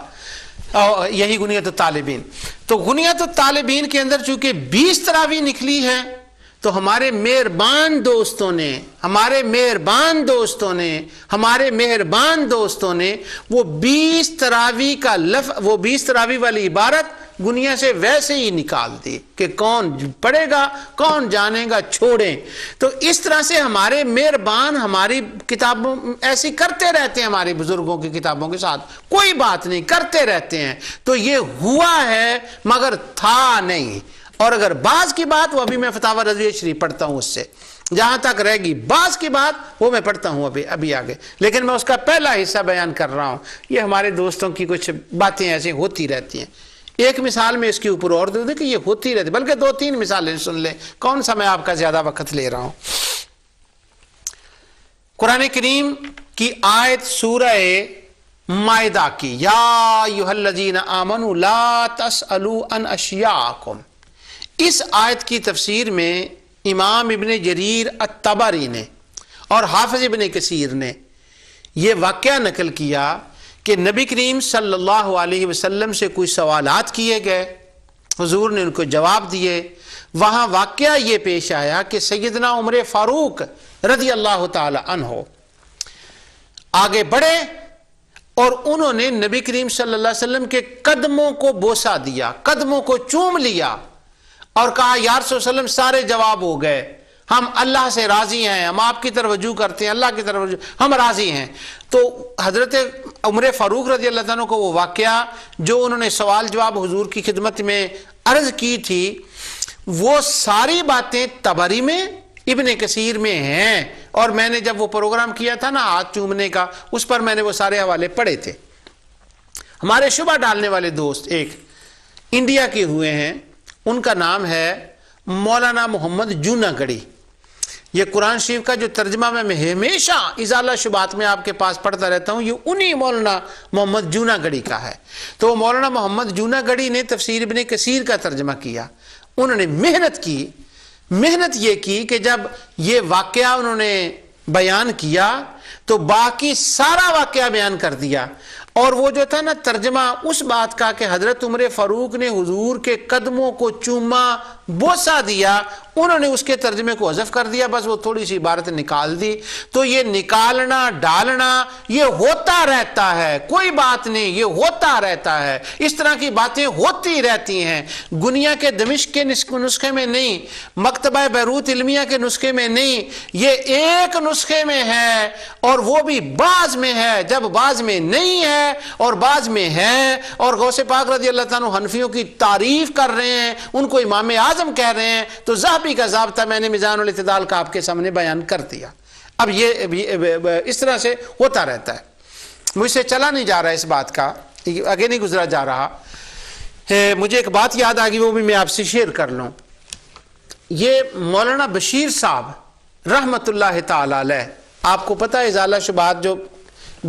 یہی غنیۃ الطالبین۔ تو غنیۃ الطالبین کے اندر چونکہ 20 تراویح نکلی ہیں تو ہمارے مہربان دوستوں نے وہ 20 تراویح کا وہ 20 تراویح والی عبارت گنیا سے ویسے ہی نکال دی کہ کون پڑھے گا، کون جانے گا، چھوڑیں۔ تو اس طرح سے ہمارے مہربان ہماری کتابوں ایسی کرتے رہتے ہیں، ہمارے بزرگوں کی کتابوں کے ساتھ کوئی بات نہیں، کرتے رہتے ہیں۔ تو یہ ہوا ہے مگر تھا نہیں، اور اگر بعض کی بات وہ ابھی میں فتاوی رضویہ شریف پڑھتا ہوں، اس سے جہاں تک رہے گی بعض کی بات وہ میں پڑھتا ہوں ابھی آگے، لیکن میں اس کا پہلا حصہ بیان کر رہا ہوں۔ یہ ہمارے دوستوں کی کچھ باتیں ایسی ہوتی رہتی ہیں۔ ایک مثال میں اس کے اوپر اور دے دیں کہ یہ ہوتی رہتی، بلکہ 2-3 مثالیں سن لیں، کون سا میں آپ کا زیادہ وقت لے رہا ہوں۔ قرآن کریم کی آیت سورہ مائدہ کی، یا ایھا الذین آمنوا لا تسألوا عن اشیاءکم، اس آیت کی تفسیر میں امام ابن جریر الطبری نے اور حافظ ابن کثیر نے یہ واقعہ نقل کیا کہ نبی کریم صلی اللہ علیہ وسلم سے کوئی سوالات کیے گئے، حضور نے ان کو جواب دیے۔ وہاں واقعہ یہ پیش آیا کہ سیدنا عمر فاروق رضی اللہ تعالی عنہ آگے بڑھے اور انہوں نے نبی کریم صلی اللہ علیہ وسلم کے قدموں کو بوسہ دیا، قدموں کو چوم لیا اور کہا یا رسول اللہ علیہ وسلم سارے جواب ہو گئے، ہم اللہ سے راضی ہیں، ہم آپ کی طرف رجوع کرتے ہیں، اللہ کی طرف رجوع، ہم راضی ہیں۔ تو حضرت عمر فاروق رضی اللہ عنہ کو وہ واقعہ جو انہوں نے سوال جواب حضور کی خدمت میں عرض کی تھی، وہ ساری باتیں طبری میں ابن کثیر میں ہیں، اور میں نے جب وہ پروگرام کیا تھا نا ہاتھ چومنے کا، اس پر میں نے وہ سارے حوالے پڑھے تھے۔ ہمارے شبہ ڈالنے والے دوست ایک انڈیا کے ہوئے ہیں، ان کا نام ہے مولانا محمد جوناگڑھی۔ یہ قرآن شریف کا جو ترجمہ میں ہمیشہ ازالہ شبہات میں آپ کے پاس پڑھتا رہتا ہوں، یہ انہی مولانا محمد جوناگڑھی کا ہے۔ تو مولانا محمد جوناگڑھی نے تفسیر ابن کثیر کا ترجمہ کیا، انہوں نے محنت یہ کی کہ جب یہ واقعہ انہوں نے بیان کیا تو باقی سارا واقعہ بیان کر دیا، اور وہ جو تھا نا ترجمہ اس بات کا کہ حضرت عمر فاروق نے حضور کے قدموں کو چوما، بوسہ دیا، انہوں نے اس کے ترجمے کو حذف کر دیا، بس وہ تھوڑی سی عبارت نکال دی۔ تو یہ نکالنا ڈالنا یہ ہوتا رہتا ہے، کوئی بات نہیں، یہ ہوتا رہتا ہے، اس طرح کی باتیں ہوتی رہتی ہیں۔ گنیا کے دمشق کے نسخے میں نہیں، مکتبہ بیروت علمیہ کے نسخے میں نہیں، یہ ایک نسخے میں ہے، اور وہ بھی بعض میں ہے۔ جب بعض میں نہیں ہے اور بعض میں ہے، اور غوث پاک رضی اللہ تعالیٰ عنہ حنفیوں کی تعریف کر رہے ہیں، ان کو امام اعظم کہہ رہے ہیں، تو ذہبی کا ضابطہ میں نے میزان الاعتدال کا آپ کے سامنے بیان کر دیا۔ اب یہ اس طرح سے ہوتا رہتا ہے، مجھ سے چلا نہیں جا رہا اس بات کا، آگے نہیں گزرا جا رہا۔ مجھے ایک بات یاد آ گئی، وہ بھی میں آپ سے شیئر کر لوں۔ یہ مولانا بشیر صاحب رحمت اللہ تعالی علیہ، آپ کو پتہ ہے ازالہ شبہات جو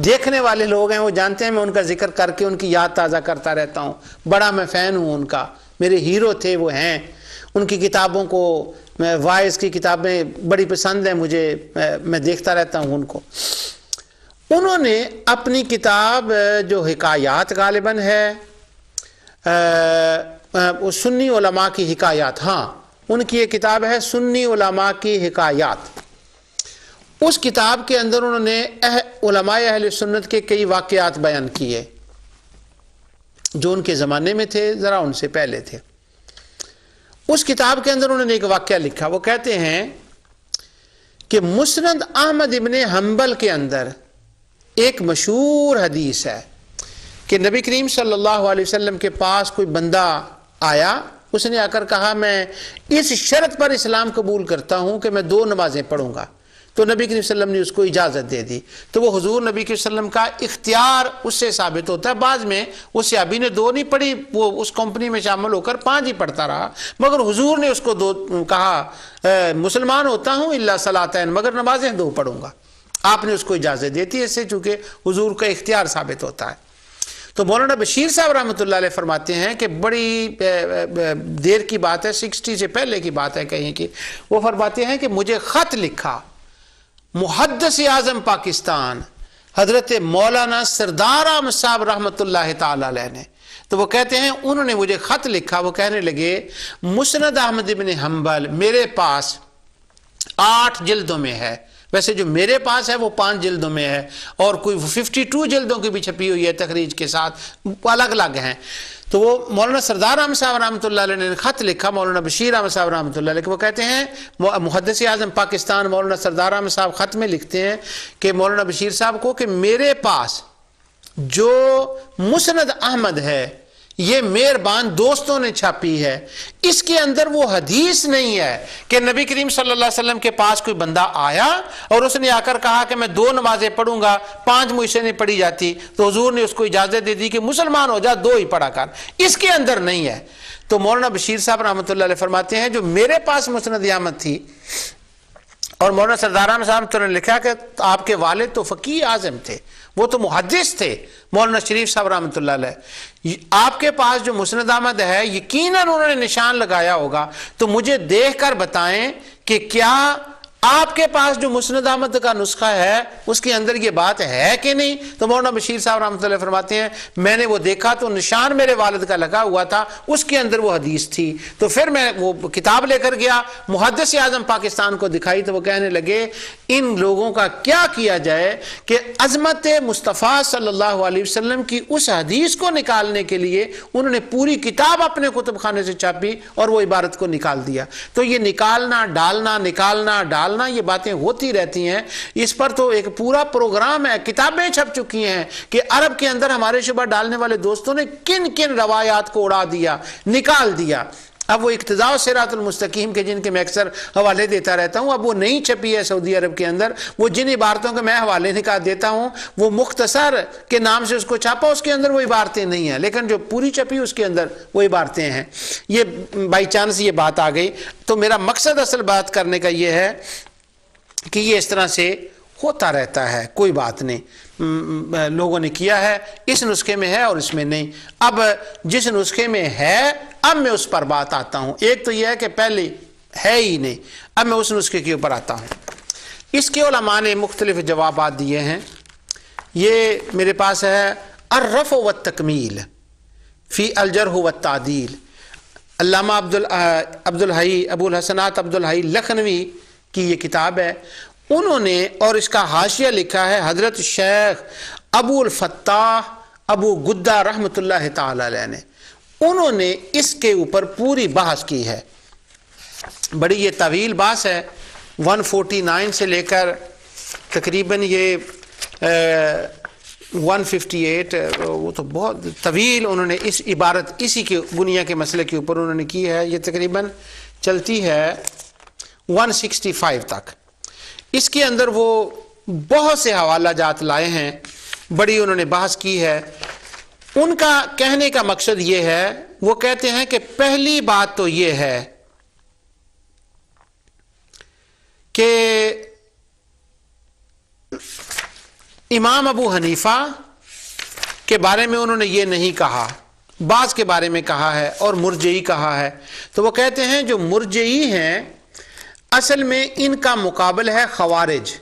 دیکھنے والے لوگ ہیں وہ جانتے ہیں، میں ان کا ذکر کر کے ان کی یاد تازہ کرتا رہتا ہوں، بڑا میں فین ہوں ان کا، میرے ہیرو تھے وہ ہیں، ان کی کتابوں کو، وائز کی کتابیں بڑی پسند ہیں مجھے، میں دیکھتا رہتا ہوں ان کو۔ انہوں نے اپنی کتاب جو حکایات غالباً ہے، سنی علماء کی حکایات، ہاں ان کی یہ کتاب ہے سنی علماء کی حکایات، اس کتاب کے اندر انہوں نے علماء اہل سنت کے کئی واقعات بیان کیے جو ان کے زمانے میں تھے، ذرا ان سے پہلے تھے۔ اس کتاب کے اندر انہوں نے ایک واقعہ لکھا، وہ کہتے ہیں کہ مسند احمد ابن حنبل کے اندر ایک مشہور حدیث ہے کہ نبی کریم صلی اللہ علیہ وسلم کے پاس کوئی بندہ آیا، اس نے آ کر کہا میں اس شرط پر اسلام قبول کرتا ہوں کہ میں 2 نمازیں پڑھوں گا، تو نبی کریم صلی اللہ علیہ وسلم نے اس کو اجازت دے دی۔ تو وہ حضور نبی کریم صلی اللہ علیہ وسلم کا اختیار اس سے ثابت ہوتا ہے، بعض میں اس صحابی نے 2 نہیں پڑھی، وہ اس کمپنی میں شامل ہو کر 5 ہی پڑھتا رہا، مگر حضور نے اس کو 2 کہا، مسلمان ہوتا ہوں الا صلاتین، مگر نمازیں 2 پڑھوں گا، آپ نے اس کو اجازت دیتی ہے، اس سے چونکہ حضور کا اختیار ثابت ہوتا ہے۔ تو مولانا بشیر صاحب رحمۃ اللہ علیہ فرماتے ہیں کہ بڑی دیر کی بات ہے، 60 سے پہلے کی بات ہے کہیں کی، وہ فرماتے ہیں کہ مجھے خط لکھا محدث اعظم پاکستان حضرت مولانا سردار احمد صاحب رحمۃ اللہ تعالی علیہ نے، تو وہ کہتے ہیں انہوں نے مجھے خط لکھا، وہ کہنے لگے مسند احمد ابن حنبل میرے پاس 8 جلدوں میں ہے، ویسے جو میرے پاس ہے وہ 5 جلدوں میں ہے، اور کوئی 52 جلدوں کی بھی چھپی ہوئی ہے تخریج کے ساتھ، الگ الگ ہیں۔ تو وہ مولانا سردار احمد صاحب رحمۃ اللہ علیہ نے خط لکھا مولانا بشیر احمد صاحب رحمۃ اللہ علیہ، وہ کہتے ہیں محدث اعظم پاکستان مولانا سردار احمد صاحب خط میں لکھتے ہیں کہ مولانا بشیر صاحب کو کہ میرے پاس جو مسند احمد ہے یہ مہربان دوستوں نے چھاپی ہے، اس کے اندر وہ حدیث نہیں ہے کہ نبی کریم صلی اللہ علیہ وسلم کے پاس کوئی بندہ آیا اور اس نے آ کر کہا کہ میں 2 نمازیں پڑھوں گا، 5 مجھ سے نہیں پڑھی جاتی، تو حضور نے اس کو اجازت دے دی کہ مسلمان ہو جا 2 ہی پڑھا کر، اس کے اندر نہیں ہے۔ تو مولانا بشیر صاحب رحمۃ اللہ علیہ فرماتے ہیں جو میرے پاس مسند احمد تھی، اور مولانا سردار احمد صاحب نے لکھا کہ آپ کے والد تو فقیہ اعظم تھے، وہ تو محدث تھے، مولانا شریف صاحب رحمۃ اللہ علیہ، آپ کے پاس جو مسند احمد ہے یقیناً انہوں نے نشان لگایا ہوگا، تو مجھے دیکھ کر بتائیں کہ کیا آپ کے پاس جو مسند احمد کا نسخہ ہے اس کے اندر یہ بات ہے کہ نہیں؟ تو مولانا بشیر صاحب رحمۃ اللہ فرماتے ہیں میں نے وہ دیکھا تو نشان میرے والد کا لگا ہوا تھا، اس کے اندر وہ حدیث تھی، تو پھر میں وہ کتاب لے کر گیا، محدث اعظم پاکستان کو دکھائی، تو وہ کہنے لگے ان لوگوں کا کیا کیا جائے کہ عظمت مصطفیٰ صلی اللہ علیہ وسلم کی اس حدیث کو نکالنے کے لیے انہوں نے پوری کتاب اپنے کتب خانے سے چھاپی اور وہ عبارت کو نکال دیا۔ تو یہ نکالنا ڈالنا یہ باتیں ہوتی رہتی ہیں، اس پر تو ایک پورا پروگرام ہے، کتابیں چھپ چکی ہیں کہ عرب کے اندر ہمارے شبہ ڈالنے والے دوستوں نے کن کن روایات کو اڑا دیا، نکال دیا۔ اب وہ اقتداء صراط المستقیم کے جن کے میں اکثر حوالے دیتا رہتا ہوں، اب وہ نہیں چھپی ہے سعودی عرب کے اندر، وہ جن عبارتوں کے میں حوالے نکال دیتا ہوں وہ مختصر کے نام سے اس کو چھاپا، اس کے اندر وہ عبارتیں نہیں ہیں، لیکن جو پوری چھپی اس کے اندر وہ عبارتیں ہیں۔ یہ بائی چانس یہ بات آ گئی، تو میرا مقصد اصل بات کرنے کا یہ ہے کہ یہ اس طرح سے ہوتا رہتا ہے، کوئی بات نہیں، لوگوں نے کیا ہے، اس نسخے میں ہے اور اس میں نہیں۔ اب جس نسخے میں ہے اب میں اس پر بات آتا ہوں، ایک تو یہ ہے کہ پہلے ہے ہی نہیں، اب میں اس نسخے کے اوپر آتا ہوں۔ اس کے علماء نے مختلف جوابات دیے ہیں، یہ میرے پاس ہے الرفع والتکمیل فی الجرح والتعدیل، علامہ عبدالحی ابو الحسنات عبدالحی لکھنوی کی یہ کتاب ہے، انہوں نے اور اس کا حاشیہ لکھا ہے حضرت شیخ ابو الفتاح ابو گدہ رحمۃ اللہ تعالی علیہ نے، انہوں نے اس کے اوپر پوری بحث کی ہے۔ بڑی یہ طویل بحث ہے، 149 سے لے کر تقریباً یہ 158، وہ تو بہت طویل انہوں نے اس عبارت اسی کے بنیا کے مسئلے کے اوپر انہوں نے کی ہے، یہ تقریباً چلتی ہے 165 تک۔ اس کے اندر وہ بہت سے حوالہ جات لائے ہیں، بڑی انہوں نے بحث کی ہے۔ ان کا کہنے کا مقصد یہ ہے، وہ کہتے ہیں کہ پہلی بات تو یہ ہے کہ امام ابو حنیفہ کے بارے میں انہوں نے یہ نہیں کہا، بعض کے بارے میں کہا ہے اور مرجئی کہا ہے۔ تو وہ کہتے ہیں جو مرجئی ہیں اصل میں ان کا مقابل ہے خوارج،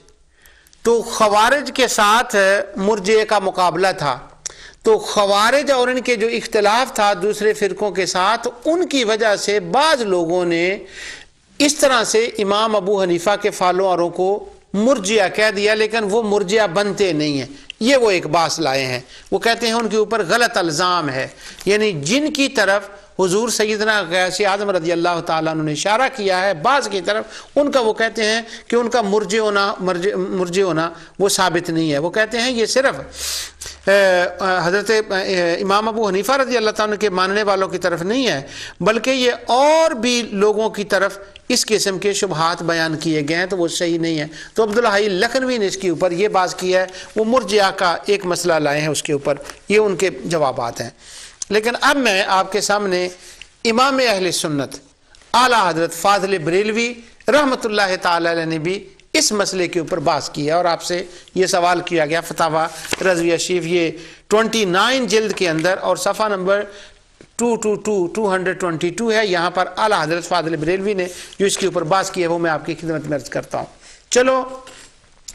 تو خوارج کے ساتھ مرجئے کا مقابلہ تھا، تو خوارج اور ان کے جو اختلاف تھا دوسرے فرقوں کے ساتھ، ان کی وجہ سے بعض لوگوں نے اس طرح سے امام ابو حنیفہ کے فالووروں کو مرجئہ کہہ دیا، لیکن وہ مرجئہ بنتے نہیں ہیں۔ یہ وہ ایک باس لائے ہیں، وہ کہتے ہیں ان کے اوپر غلط الزام ہے، یعنی جن کی طرف حضور سیدنا غیاث اعظم رضی اللہ تعالیٰ عنہ نے اشارہ کیا ہے بعض کی طرف، ان کا وہ کہتے ہیں کہ ان کا مرجع ہونا وہ ثابت نہیں ہے۔ وہ کہتے ہیں یہ صرف حضرت امام ابو حنیفہ رضی اللہ تعالیٰ عنہ کے ماننے والوں کی طرف نہیں ہے، بلکہ یہ اور بھی لوگوں کی طرف اس قسم کے شبہات بیان کیے گئے ہیں، تو وہ صحیح نہیں ہے۔ تو عبدالحی لکھنوی نے اس کے اوپر یہ بات کی ہے، وہ مرجئہ کا ایک مسئلہ لائے ہیں اس کے اوپر، یہ ان کے جوابات ہیں۔ لیکن اب میں آپ کے سامنے امام اہل سنت اعلیٰ حضرت فاضل بریلوی رحمۃ اللہ تعالی علیہ نے بھی اس مسئلے کے اوپر بحث کی ہے، اور آپ سے یہ سوال کیا گیا فتاویٰ رضویہ شریف، یہ 29 جلد کے اندر اور صفحہ نمبر 222 ہے، یہاں پر اعلیٰ حضرت فاضل بریلوی نے جو اس کے اوپر بحث کی ہے وہ میں آپ کی خدمت میں عرض کرتا ہوں۔ چلو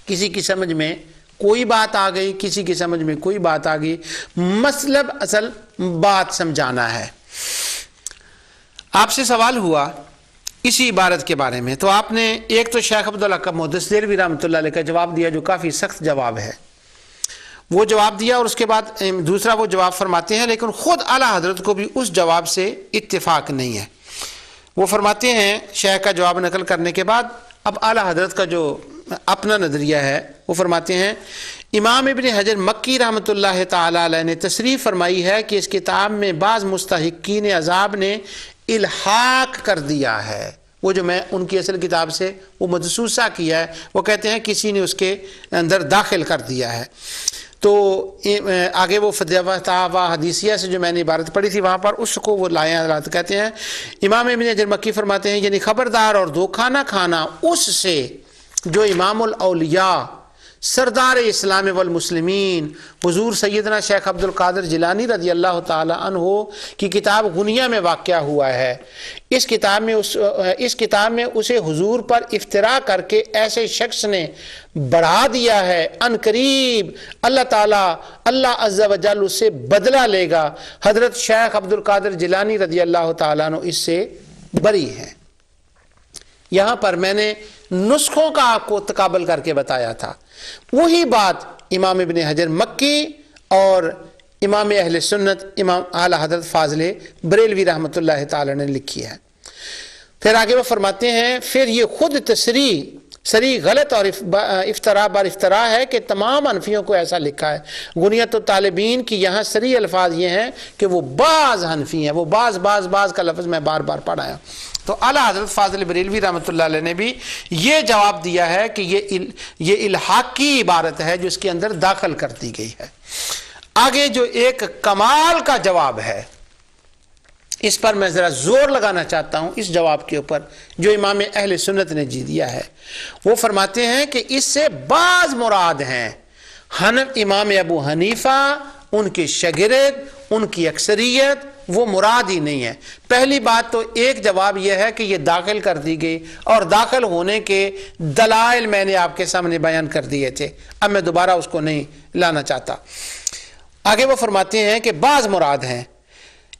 کسی کی سمجھ میں کوئی بات آ گئی، کسی کی سمجھ میں کوئی بات آ گئی، مطلب اصل بات سمجھانا ہے۔ آپ سے سوال ہوا اسی عبارت کے بارے میں، تو آپ نے ایک تو شیخ عبدالحق محدث دہلوی رحمۃ اللہ علیہ کا جواب دیا جو کافی سخت جواب ہے، وہ جواب دیا، اور اس کے بعد دوسرا وہ جواب فرماتے ہیں، لیکن خود اعلیٰ حضرت کو بھی اس جواب سے اتفاق نہیں ہے۔ وہ فرماتے ہیں شیخ کا جواب نقل کرنے کے بعد اب اعلیٰ حضرت کا جو اپنا نظریہ ہے وہ فرماتے ہیں، امام ابن حجر مکی رحمۃ اللہ تعالی علیہ نے تصریح فرمائی ہے کہ اس کتاب میں بعض مستحقین عذاب نے الحاق کر دیا ہے، وہ جو میں ان کی اصل کتاب سے وہ مدسوسہ کیا ہے، وہ کہتے ہیں کسی نے اس کے اندر داخل کر دیا ہے۔ تو آگے وہ فتاوی حدیثیہ سے جو میں نے عبارت پڑھی تھی وہاں پر اس کو وہ لائے حضرات کہتے ہیں، امام ابن حجر مکی فرماتے ہیں یعنی خبردار اور دھوکہ نہ کھانا اس سے جو امام الاولیاء سردار اسلام والمسلمین حضور سیدنا شیخ عبد القادر جیلانی رضی اللہ تعالی عنہ کی کتاب غنیہ میں واقع ہوا ہے۔ اس کتاب میں اسے حضور پر افتراء کر کے ایسے شخص نے بڑھا دیا ہے، ان قریب اللہ تعالیٰ اللہ عز و جل اس سے بدلہ لے گا۔ حضرت شیخ عبد القادر جیلانی رضی اللہ تعالیٰ عنہ اس سے بری ہے۔ یہاں پر میں نے نسخوں کا آپ کو تقابل کر کے بتایا تھا، وہی بات امام ابن حجر مکی اور امام اہل سنت امام اعلیٰ حضرت فاضل بریلوی رحمۃ اللہ تعالی نے لکھی ہے۔ پھر آگے وہ فرماتے ہیں پھر یہ خود صریح غلط اور افطرا بر افطرا ہے کہ تمام حنفیوں کو ایسا لکھا ہے۔ غنیت الطالبین کی یہاں صریح الفاظ یہ ہیں کہ وہ بعض حنفی ہیں، وہ بعض کا لفظ میں بار بار پڑھایا۔ تو اعلیٰ حضرت فاضل بریلوی رحمۃ اللہ علیہ نے بھی یہ جواب دیا ہے کہ یہ الحاقی عبارت ہے جو اس کے اندر داخل کر دی گئی ہے۔ آگے جو ایک کمال کا جواب ہے اس پر میں ذرا زور لگانا چاہتا ہوں، اس جواب کے اوپر جو امام اہل سنت نے جی دیا ہے، وہ فرماتے ہیں کہ اس سے بعض مراد ہیں امام ابو حنیفہ، ان کے شاگرد، ان کی اکثریت، وہ مراد ہی نہیں ہے۔ پہلی بات تو ایک جواب یہ ہے کہ یہ داخل کر دی گئی، اور داخل ہونے کے دلائل میں نے آپ کے سامنے بیان کر دیے تھے، اب میں دوبارہ اس کو نہیں لانا چاہتا۔ آگے وہ فرماتے ہیں کہ بعض مراد ہیں،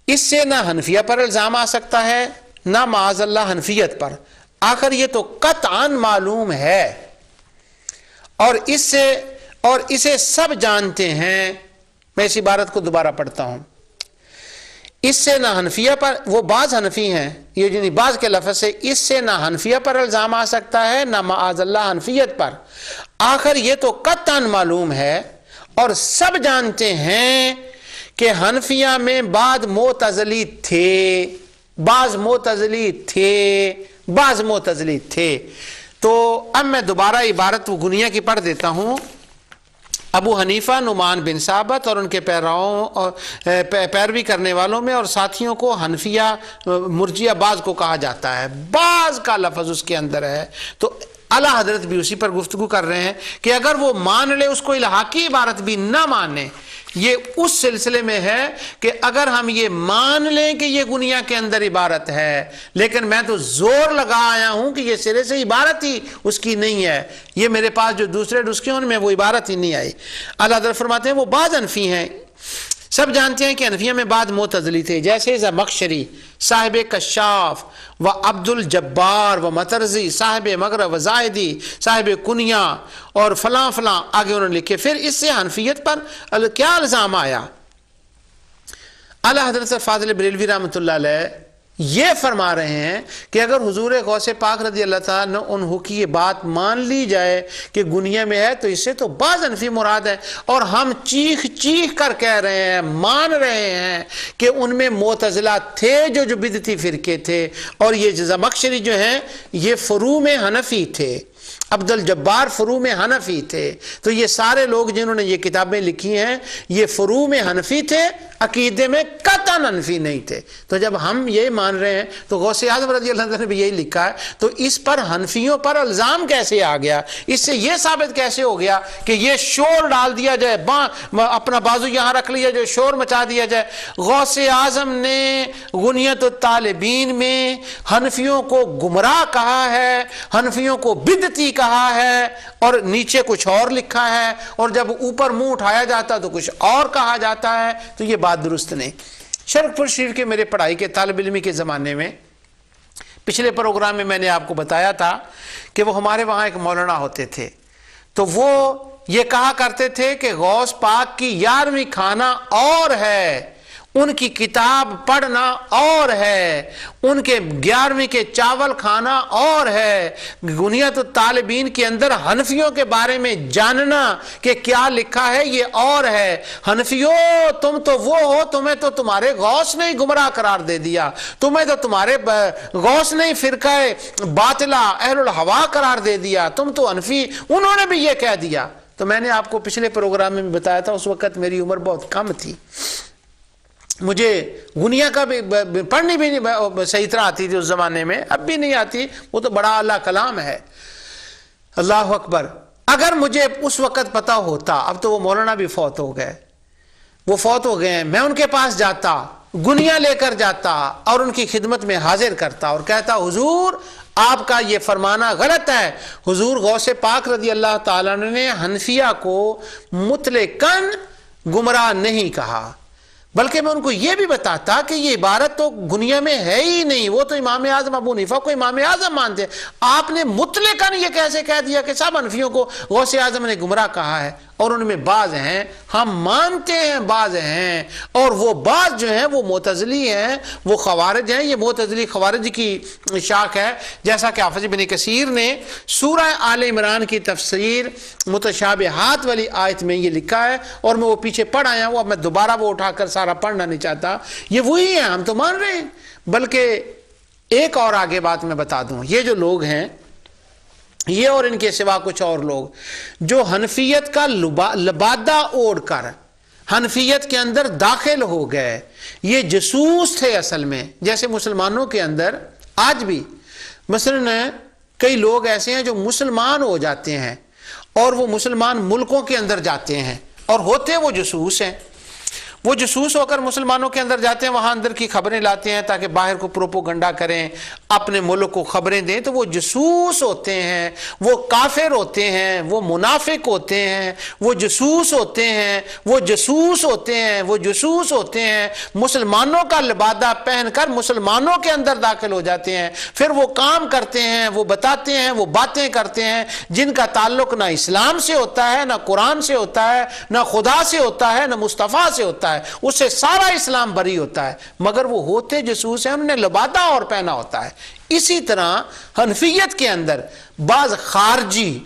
اس سے نہ حنفیہ پر الزام آ سکتا ہے نہ معاذ اللہ حنفیت پر، آخر یہ تو قطعاً معلوم ہے اور اسے سب جانتے ہیں۔ میں اس عبارت کو دوبارہ پڑھتا ہوں، اس سے نہ حنفیہ پر، وہ بعض حنفی ہیں، یہ یعنی بعض کے لفظ سے اس سے نہ حنفیہ پر الزام آ سکتا ہے نہ معاذ اللہ حنفیت پر، آخر یہ تو قطعاً معلوم ہے اور سب جانتے ہیں کہ حنفیہ میں بعض معتزلی تھے۔ تو اب میں دوبارہ عبارت گنیا کی پڑھ دیتا ہوں۔ ابو حنیفہ، نعمان بن ثابت اور ان کے پیروی کرنے والوں میں اور ساتھیوں کو حنفیہ مرجیہ بعض کو کہا جاتا ہے، بعض کا لفظ اس کے اندر ہے۔ تو اعلیٰ حضرت بھی اسی پر گفتگو کر رہے ہیں کہ اگر وہ مان لے، اس کو الحاقی عبارت بھی نہ مانے، یہ اس سلسلے میں ہے کہ اگر ہم یہ مان لیں کہ یہ گنیا کے اندر عبارت ہے، لیکن میں تو زور لگا آیا ہوں کہ یہ سرے سے عبارت ہی اس کی نہیں ہے، یہ میرے پاس جو دوسرے نسخے ان میں وہ عبارت ہی نہیں آئی۔ اللہ حضرت فرماتے ہیں وہ بعض حنفی ہیں، سب جانتے ہیں کہ حنفیہ میں بعض معتزلی تھے، جیسے زمخشری صاحب کشاف و عبد الجبار و مترزی صاحب مغرب و زاہدی صاحب کنیا اور فلاں فلاں، آگے انہوں نے لکھے۔ پھر اس سے حنفیت پر کیا الزام آیا؟ اعلیٰ حضرت فاضل بریلوی رحمۃ اللہ علیہ یہ فرما رہے ہیں کہ اگر حضور غوث پاک رضی اللہ تعالیٰ عنہ کی یہ بات مان لی جائے کہ گنیا میں ہے، تو اس سے تو بعض حنفی مراد ہے، اور ہم چیخ چیخ کر کہہ رہے ہیں، مان رہے ہیں کہ ان میں معتزلہ تھے جو بدعتی فرقے تھے، اور یہ زمخشری جو ہیں یہ فروع میں حنفی تھے، عبد الجبار فروع میں حنفی تھے۔ تو یہ سارے لوگ جنہوں نے یہ کتابیں لکھی ہیں یہ فروع میں حنفی تھے، عقیدے میں قطعاً حنفی نہیں تھے۔ تو جب ہم یہ مان رہے ہیں تو غوث اعظم رضی اللہ عنہ نے بھی یہی لکھا ہے، تو اس پر حنفیوں پر الزام کیسے آ گیا؟ اس سے یہ ثابت کیسے ہو گیا کہ یہ شور ڈال دیا جائے، اپنا بازو یہاں رکھ لیا جو شور مچا دیا جائے؟ غوث اعظم نے غنیت الطالبین میں حنفیوں کو گمراہ کہا ہے، حنفیوں کو بدعتی کہا ہے، اور نیچے کچھ اور لکھا ہے، اور جب اوپر منہ اٹھایا جاتا تو کچھ اور کہا جاتا ہے۔ تو یہ بات درست نہیں۔ شرق پور شریف کے میرے پڑھائی کے طالب علمی کے زمانے میں، پچھلے پروگرام میں میں نے آپ کو بتایا تھا کہ وہ ہمارے وہاں ایک مولانا ہوتے تھے، تو وہ یہ کہا کرتے تھے کہ غوث پاک کی 11ویں کھانا اور ہے، ان کی کتاب پڑھنا اور ہے، ان کے 11ویں کے چاول کھانا اور ہے، غنیت الطالبین کے اندر حنفیوں کے بارے میں جاننا کہ کیا لکھا ہے یہ اور ہے۔ حنفیوں تم تو وہ ہو، تمہیں تو تمہارے غوث نے گمراہ قرار دے دیا، تمہیں تو تمہارے غوث نے فرقہ باطلہ اہل الہوا قرار دے دیا، تم تو حنفی، انہوں نے بھی یہ کہہ دیا۔ تو میں نے آپ کو پچھلے پروگرام میں بتایا تھا، اس وقت میری عمر بہت کم تھی، مجھے غنیہ کا بھی پڑھنی بھی نہیں صحیح طرح آتی تھی اس زمانے میں، اب بھی نہیں آتی، وہ تو بڑا اعلیٰ کلام ہے، اللہ اکبر۔ اگر مجھے اس وقت پتا ہوتا، اب تو وہ مولانا بھی فوت ہو گئے، وہ فوت ہو گئے ہیں، میں ان کے پاس جاتا، غنیہ لے کر جاتا اور ان کی خدمت میں حاضر کرتا اور کہتا حضور آپ کا یہ فرمانا غلط ہے۔ حضور غوث پاک رضی اللہ تعالیٰ نے حنفیہ کو مطلقاً گمراہ نہیں کہا، بلکہ میں ان کو یہ بھی بتاتا کہ یہ عبارت تو گنیا میں ہے ہی نہیں، وہ تو امام اعظم ابو حنیفہ کو امام اعظم مانتے ہیں، آپ نے مطلقاً یہ کیسے کہہ دیا کہ سب حنفیوں کو غوث اعظم نے گمراہ کہا ہے؟ اور ان میں بعض ہیں، ہم مانتے ہیں بعض ہیں، اور وہ بعض جو ہیں وہ معتزلی ہیں، وہ خوارج ہیں۔ یہ معتزلی خوارج کی شاخ ہے، جیسا کہ حافظ ابن کثیر نے سورہ آل عمران کی تفسیر متشابہات والی آیت میں یہ لکھا ہے، اور میں وہ پیچھے پڑھ آیا ہوں، اب میں دوبارہ وہ اٹھا کر سارا پڑھنا نہیں چاہتا۔ یہ وہی ہیں، ہم تو مان رہے ہیں۔ بلکہ ایک اور آگے بات میں بتا دوں، یہ جو لوگ ہیں، یہ اور ان کے سوا کچھ اور لوگ جو حنفیت کا لبادہ اوڑھ کر حنفیت کے اندر داخل ہو گئے، یہ جسوس تھے اصل میں۔ جیسے مسلمانوں کے اندر آج بھی مثلاً کئی لوگ ایسے ہیں جو مسلمان ہو جاتے ہیں اور وہ مسلمان ملکوں کے اندر جاتے ہیں اور ہوتے وہ جسوس ہیں، وہ جاسوس ہو کر مسلمانوں کے اندر جاتے ہیں، وہاں اندر کی خبریں لاتے ہیں تاکہ باہر کو پروپوگنڈا کریں، اپنے ملک کو خبریں دیں، تو وہ جاسوس ہوتے ہیں، وہ کافر ہوتے ہیں، وہ منافق ہوتے ہیں، وہ جاسوس ہوتے ہیں، وہ جاسوس ہوتے ہیں، وہ جاسوس ہوتے ہیں، مسلمانوں کا لبادہ پہن کر مسلمانوں کے اندر داخل ہو جاتے ہیں، پھر وہ کام کرتے ہیں، وہ بتاتے ہیں، وہ باتیں کرتے ہیں جن کا تعلق نہ اسلام سے ہوتا ہے، نہ قرآن سے ہوتا ہے، نہ خدا سے ہوتا ہے، نہ مصطفیٰ سے ہوتا ہے، اس سے سارا اسلام بری ہوتا ہے، مگر وہ ہوتے جاسوس ہیں، انہوں نے لبادہ اور پہنا ہوتا ہے۔ اسی طرح حنفیت کے اندر بعض خارجی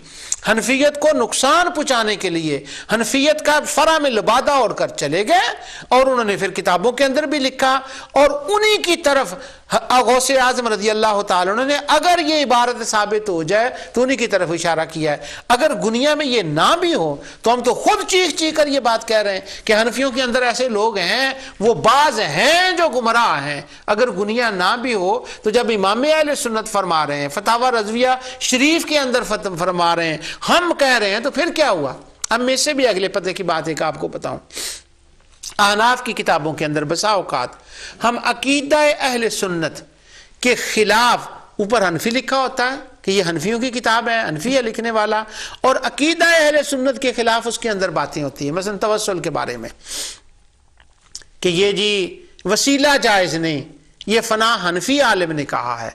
حنفیت کو نقصان پہنچانے کے لیے حنفیت کا فرع میں لبادہ اوڑھ کر چلے گئے، اور انہوں نے پھر کتابوں کے اندر بھی لکھا، اور انہی کی طرف غوث اعظم رضی اللہ تعالیٰ عنہ نے اگر یہ عبارت ثابت ہو جائے تو انہی کی طرف اشارہ کیا ہے۔ اگر دنیا میں یہ نہ بھی ہو تو ہم تو خود چیخ چیخ کر یہ بات کہہ رہے ہیں کہ حنفیوں کے اندر ایسے لوگ ہیں، وہ بعض ہیں جو گمراہ ہیں۔ اگر گنیا نہ بھی ہو تو جب امام اہل سنت فرما رہے ہیں، فتاوی رضویہ شریف کے اندر فرما رہے ہیں، ہم کہہ رہے ہیں، تو پھر کیا ہوا؟ اب میں سے بھی اگلے پتے کی بات ایک آپ کو بتاؤں، احناف کی کتابوں کے اندر بسا اوقات ہم عقیدہ اہل سنت کے خلاف اوپر حنفی لکھا ہوتا ہے کہ یہ حنفیوں کی کتاب ہے، حنفی ہے لکھنے والا، اور عقیدہ اہل سنت کے خلاف اس کے اندر باتیں ہوتی ہیں، مثلا توسل کے بارے میں کہ یہ جی وسیلہ جائز نہیں، یہ فنا حنفی عالم نے کہا ہے،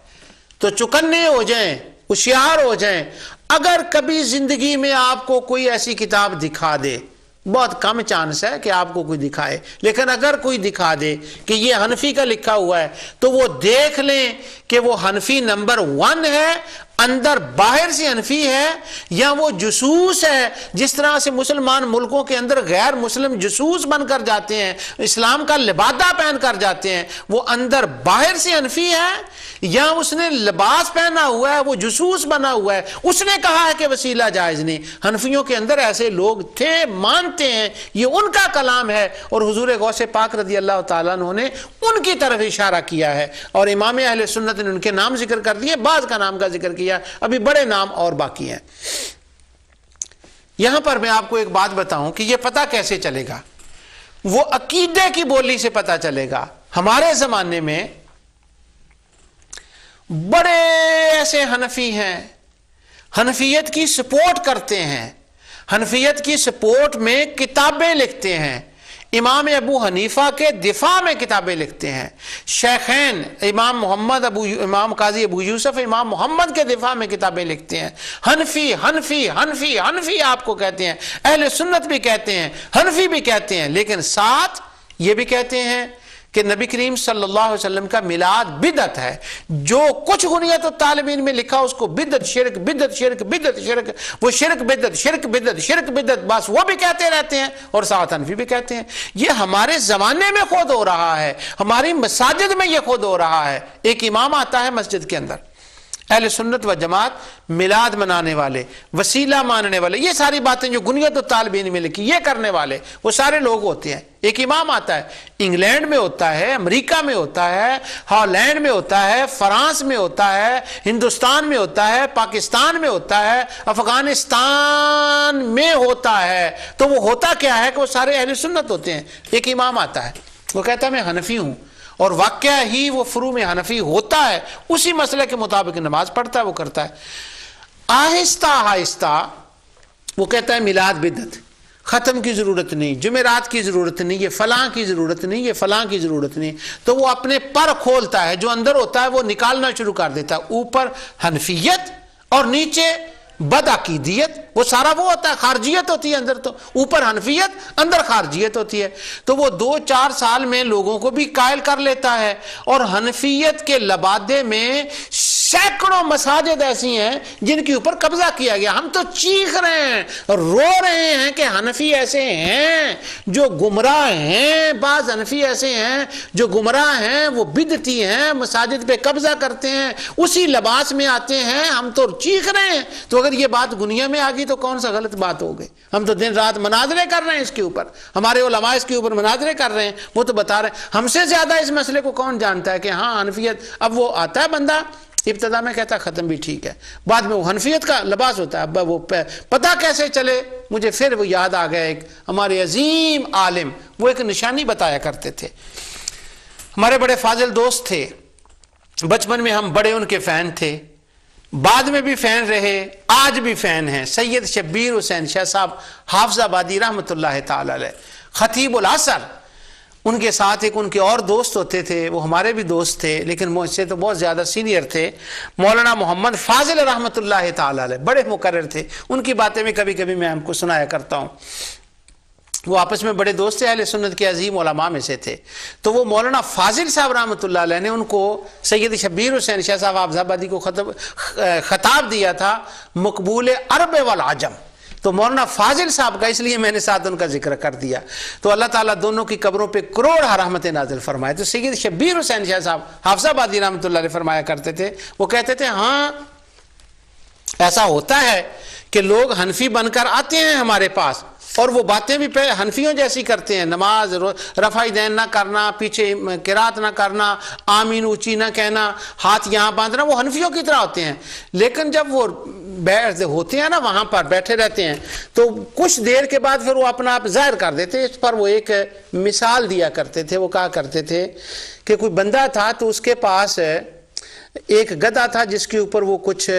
تو چکنے ہو جائیں، ہوشیار ہو جائیں۔ اگر کبھی زندگی میں آپ کو کوئی ایسی کتاب دکھا دے، بہت کم چانس ہے کہ آپ کو کوئی دکھائے، لیکن اگر کوئی دکھا دے کہ یہ حنفی کا لکھا ہوا ہے، تو وہ دیکھ لیں کہ وہ حنفی نمبر 1 ہے، اندر باہر سے حنفی ہے، یا وہ جاسوس ہے، جس طرح سے مسلمان ملکوں کے اندر غیر مسلم جاسوس بن کر جاتے ہیں، اسلام کا لبادہ پہن کر جاتے ہیں، وہ اندر باہر سے حنفی ہے، یا اس نے لباس پہنا ہوا ہے، وہ جاسوس بنا ہوا ہے، اس نے کہا ہے کہ وسیلہ جائز نہیں۔ حنفیوں کے اندر ایسے لوگ تھے، مانتے ہیں، یہ ان کا کلام ہے، اور حضور غوث پاک رضی اللہ تعالیٰ عنہ نے ان کی طرف اشارہ کیا ہے، اور امام اہل سنت نے ان کے نام ذکر کر دیے، بعض کا نام کا ذکر کیا، ابھی بڑے نام اور باقی ہیں۔ یہاں پر میں آپ کو ایک بات بتاؤں کہ یہ پتہ کیسے چلے گا، وہ عقیدے کی بولی سے پتہ چلے گا۔ ہمارے زمانے میں بڑے ایسے حنفی ہیں، حنفیت کی سپورٹ کرتے ہیں، حنفیت کی سپورٹ میں کتابیں لکھتے ہیں، امام ابو حنیفہ کے دفاع میں کتابیں لکھتے ہیں، شیخین امام قاضی ابو یوسف امام محمد کے دفاع میں کتابیں لکھتے ہیں۔ حنفی حنفی حنفی حنفی آپ کو کہتے ہیں، اہل سنت بھی کہتے ہیں، حنفی بھی کہتے ہیں، لیکن ساتھ یہ بھی کہتے ہیں کہ نبی کریم صلی اللہ علیہ وسلم کا میلاد بدعت ہے۔ جو کچھ غنیت الطالبین میں لکھا اس کو بدعت شرک بدعت شرک بدعت شرک، وہ شرک بدعت شرک بدعت شرک بدعت، بس وہ بھی کہتے رہتے ہیں، اور ساتھ حنفی بھی کہتے ہیں۔ یہ ہمارے زمانے میں خود ہو رہا ہے، ہماری مساجد میں یہ خود ہو رہا ہے۔ ایک امام آتا ہے مسجد کے اندر، اہل سنت و جماعت، میلاد منانے والے، وسیلہ ماننے والے، یہ ساری باتیں جو غنیت الطالبین میں لکھی یہ کرنے والے، وہ سارے لوگ ہوتے ہیں۔ ایک امام آتا ہے، انگلینڈ میں ہوتا ہے، امریکہ میں ہوتا ہے، ہالینڈ میں ہوتا ہے، فرانس میں ہوتا ہے، ہندوستان میں ہوتا ہے، پاکستان میں ہوتا ہے، افغانستان میں ہوتا ہے، تو وہ ہوتا کیا ہے کہ وہ سارے اہل سنت ہوتے ہیں۔ ایک امام آتا ہے، وہ کہتا ہے میں حنفی ہوں، اور واقعہ ہی وہ فروع میں حنفی ہوتا ہے، اسی مسئلے کے مطابق نماز پڑھتا ہے، وہ کرتا ہے۔ آہستہ آہستہ وہ کہتا ہے میلاد بدعت، ختم کی ضرورت نہیں، جمعرات کی ضرورت نہیں، یہ فلاں کی ضرورت نہیں، یہ فلاں کی ضرورت نہیں، تو وہ اپنے پر کھولتا ہے، جو اندر ہوتا ہے وہ نکالنا شروع کر دیتا ہے، اوپر حنفیت اور نیچے بدعقیدیت، وہ سارا وہ ہوتا ہے، خارجیت ہوتی ہے اندر، تو اوپر حنفیت اندر خارجیت ہوتی ہے۔ تو وہ 2-4 سال میں لوگوں کو بھی قائل کر لیتا ہے، اور حنفیت کے لبادے میں سینکڑوں مساجد ایسی ہیں جن کے اوپر قبضہ کیا گیا۔ ہم تو چیخ رہے ہیں، رو رہے ہیں کہ حنفی ایسے ہیں جو گمراہ ہیں، بعض حنفی ایسے ہیں جو گمراہ ہیں، وہ بدعتی ہیں، مساجد پہ قبضہ کرتے ہیں، اسی لباس میں آتے ہیں، ہم تو چیخ رہے ہیں۔ تو اگر یہ بات دنیا میں آ گئی تو کون سا غلط بات ہو گئی؟ ہم تو دن رات مناظرے کر رہے ہیں اس کے اوپر، ہمارے علماء اس کے اوپر مناظرے کر رہے ہیں، وہ تو بتا رہے ہیں۔ ہم سے زیادہ اس مسئلے کو کون جانتا ہے کہ ہاں حنفیت۔ اب وہ آتا ہے بندہ ابتدا میں کہتا ختم بھی ٹھیک ہے، بعد میں وہ حنفیت کا لباس ہوتا ہے. وہ پتہ کیسے چلے؟ مجھے پھر وہ یاد آ گیا، ایک ہمارے عظیم عالم وہ ایک نشانی بتایا کرتے تھے. ہمارے بڑے فاضل دوست تھے، بچپن میں ہم بڑے ان کے فین تھے، بعد میں بھی فین رہے، آج بھی فین ہیں. سید شبیر حسین شاہ صاحب حافظ آبادی رحمۃ اللہ تعالی علیہ، خطیب العصر. ان کے ساتھ ایک ان کے اور دوست ہوتے تھے، وہ ہمارے بھی دوست تھے لیکن مجھ سے تو بہت زیادہ سینئر تھے، مولانا محمد فاضل رحمۃ اللہ تعالی علیہ، بڑے مقرر تھے. ان کی باتیں میں کبھی کبھی میں ہم کو سنایا کرتا ہوں. وہ آپس میں بڑے دوست اہل سنت کے عظیم علماء میں سے تھے. تو وہ مولانا فاضل صاحب رحمۃ اللہ علیہ نے ان کو سید شبیر حسین شاہ صاحب حافظ آبادی کو خطاب دیا تھا مقبول عرب والعجم. تو مولانا فاضل صاحب کا اس لیے میں نے ساتھ ان کا ذکر کر دیا. تو اللہ تعالیٰ دونوں کی قبروں پہ کروڑ رحمتیں نازل فرمائے. تو سید شبیر حسین شاہ صاحب حافظ آبادی رحمۃ اللہ علیہ فرمایا کرتے تھے، وہ کہتے تھے ہاں ایسا ہوتا ہے کہ لوگ حنفی بن کر آتے ہیں ہمارے پاس اور وہ باتیں بھی حنفیوں جیسی کرتے ہیں، نماز رفع دین نہ کرنا، پیچھے قرات نہ کرنا، آمین اونچی نہ کہنا، ہاتھ یہاں باندھنا، وہ حنفیوں کی طرح ہوتے ہیں. لیکن جب وہ ہوتے ہیں نا وہاں پر بیٹھے رہتے ہیں تو کچھ دیر کے بعد پھر وہ اپنا آپ ظاہر کر دیتے. اس پر وہ ایک مثال دیا کرتے تھے. وہ کہا کرتے تھے کہ کوئی بندہ تھا تو اس کے پاس ایک گدھا تھا جس کے اوپر وہ کچھ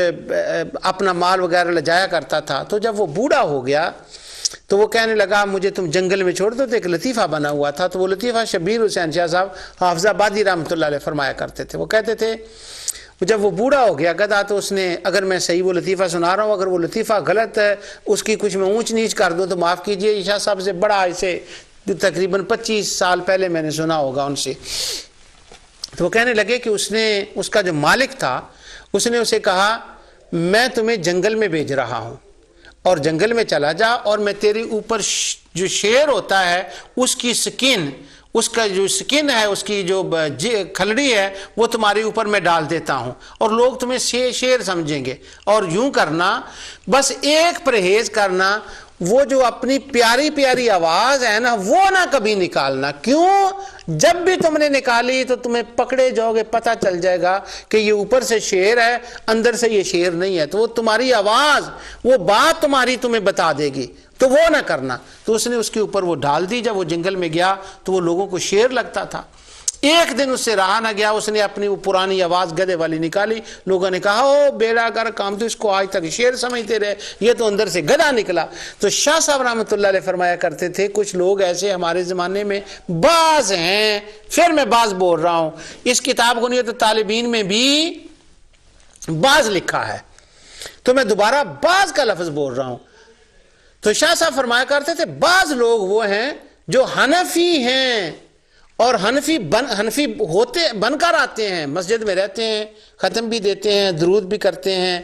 اپنا مال وغیرہ لے جایا کرتا تھا. تو جب وہ بوڑھا ہو گیا تو وہ کہنے لگا مجھے تم جنگل میں چھوڑ دو. تو ایک لطیفہ بنا ہوا تھا. تو وہ لطیفہ شبیر حسین شاہ صاحب حافظ آبادی رحمۃ اللہ علیہ فرمایا کرتے تھے. وہ کہتے تھے جب وہ بوڑھا ہو گیا گدھا تو اس نے، اگر میں صحیح وہ لطیفہ سنا رہا ہوں، اگر وہ لطیفہ غلط ہے اس کی کچھ میں اونچ نیچ کر دوں تو معاف کیجئے. شاہ صاحب سے بڑا اسے تقریباً 25 سال پہلے میں نے سنا ہوگا ان سے. تو وہ کہنے لگے کہ اس کا جو مالک تھا اس نے اسے کہا میں تمہیں جنگل میں بھیج رہا ہوں اور جنگل میں چلا جا اور میں تیرے اوپر جو شیر ہوتا ہے اس کی سکن، اس کا جو سکن ہے، اس کی جو کھلڑی ہے وہ تمہارے اوپر میں ڈال دیتا ہوں اور لوگ تمہیں شیر سمجھیں گے. اور یوں کرنا، بس ایک پرہیز کرنا، وہ جو اپنی پیاری پیاری آواز ہے نا وہ نہ کبھی نکالنا. کیوں؟ جب بھی تم نے نکالی تو تمہیں پکڑے جاؤ گے، پتہ چل جائے گا کہ یہ اوپر سے شیر ہے اندر سے یہ شیر نہیں ہے. تو وہ تمہاری آواز، وہ بات تمہاری تمہیں بتا دے گی، تو وہ نہ کرنا. تو اس نے اس کے اوپر وہ ڈال دی. جب وہ جنگل میں گیا تو وہ لوگوں کو شیر لگتا تھا. ایک دن اس سے رہا نہ گیا، اس نے اپنی وہ پرانی آواز گدھے والی نکالی. لوگوں نے کہا او بیڑا گر کام، تو اس کو آج تک شیر سمجھتے رہے، یہ تو اندر سے گدھا نکلا. تو شاہ صاحب رحمۃ اللہ علیہ فرمایا کرتے تھے کچھ لوگ ایسے ہمارے زمانے میں بعض ہیں. پھر میں بعض بول رہا ہوں، اس کتاب کو نہیں تو طالبین میں بھی بعض لکھا ہے، تو میں دوبارہ بعض کا لفظ بول رہا ہوں. تو شاہ صاحب فرمایا کرتے تھے بعض لوگ وہ ہیں جو حنفی ہیں اور حنفی بن کر آتے ہیں، مسجد میں رہتے ہیں، ختم بھی دیتے ہیں، درود بھی کرتے ہیں،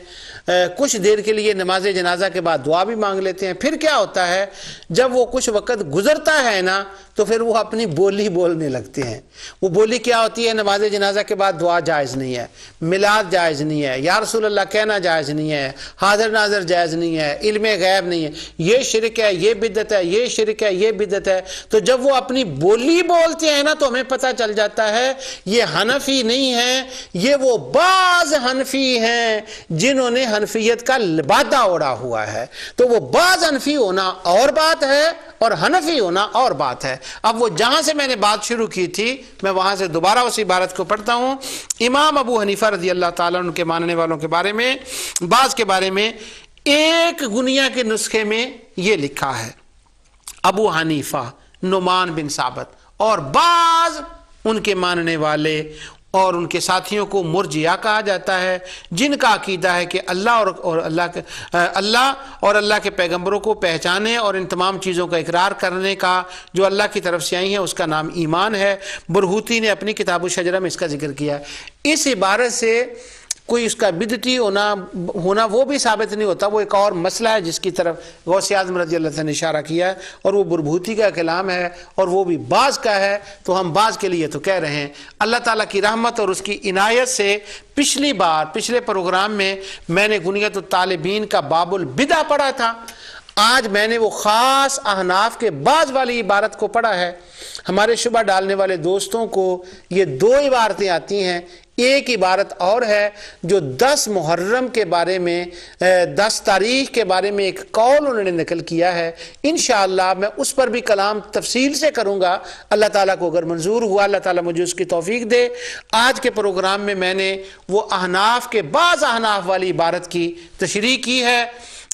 کچھ دیر کے لیے نماز جنازہ کے بعد دعا بھی مانگ لیتے ہیں. پھر کیا ہوتا ہے جب وہ کچھ وقت گزرتا ہے نا تو پھر وہ اپنی بولی بولنے لگتے ہیں. وہ بولی کیا ہوتی ہے؟ نماز جنازہ کے بعد دعا جائز نہیں ہے، میلاد جائز نہیں ہے، یا رسول اللہ کہنا جائز نہیں ہے، حاضر ناظر جائز نہیں ہے، علم غیب نہیں ہے، یہ شرک ہے، یہ بدعت ہے، یہ شرک ہے، یہ بدعت ہے. تو جب وہ اپنی بولی بولتے ہیں نا تو ہمیں پتہ چل جاتا ہے یہ حنفی نہیں ہے، یہ وہ بعض حنفی ہیں جنہوں نے حنفیت کا لبادہ اوڑا ہوا ہے. تو وہ بعض حنفی ہونا اور بات ہے اور حنفی ہونا اور بات ہے. اب وہ جہاں سے میں نے بات شروع کی تھی میں وہاں سے دوبارہ اس عبارت کو پڑھتا ہوں. امام ابو حنیفہ رضی اللہ تعالیٰ عنہ کے ماننے والوں کے بارے میں، بعض کے بارے میں ایک گنیا کے نسخے میں یہ لکھا ہے ابو حنیفہ نعمان بن ثابت، اور بعض ان کے ماننے والے اور ان کے ساتھیوں کو مرجئہ کہا جاتا ہے، جن کا عقیدہ ہے کہ اللہ اور اللہ کے پیغمبروں کو پہچانے اور ان تمام چیزوں کا اقرار کرنے کا جو اللہ کی طرف سے آئی ہیں اس کا نام ایمان ہے. برہوتی نے اپنی کتاب الشجرہ میں اس کا ذکر کیا ہے. اس عبارت سے کوئی اس کا بدعتی ہونا وہ بھی ثابت نہیں ہوتا. وہ ایک اور مسئلہ ہے جس کی طرف غوث اعظم رضی اللہ عنہ نے اشارہ کیا ہے، اور وہ بربھوتی کا کلام ہے اور وہ بھی بعض کا ہے. تو ہم بعض کے لیے تو کہہ رہے ہیں. اللہ تعالیٰ کی رحمت اور اس کی عنایت سے پچھلے پروگرام میں نے گنیت الطالبین کا باب البدع پڑھا تھا. آج میں نے وہ خاص احناف کے بعض والی عبارت کو پڑھا ہے. ہمارے شبہ ڈالنے والے دوستوں کو یہ دو عبارتیں آتی ہیں، ایک عبارت اور ہے جو 10 محرم کے بارے میں 10 تاریخ کے بارے میں ایک قول انہوں نے نقل کیا ہے. انشاءاللہ میں اس پر بھی کلام تفصیل سے کروں گا، اللہ تعالیٰ کو اگر منظور ہوا، اللہ تعالیٰ مجھے اس کی توفیق دے. آج کے پروگرام میں میں نے وہ احناف کے بعض احناف والی عبارت کی تشریح کی ہے.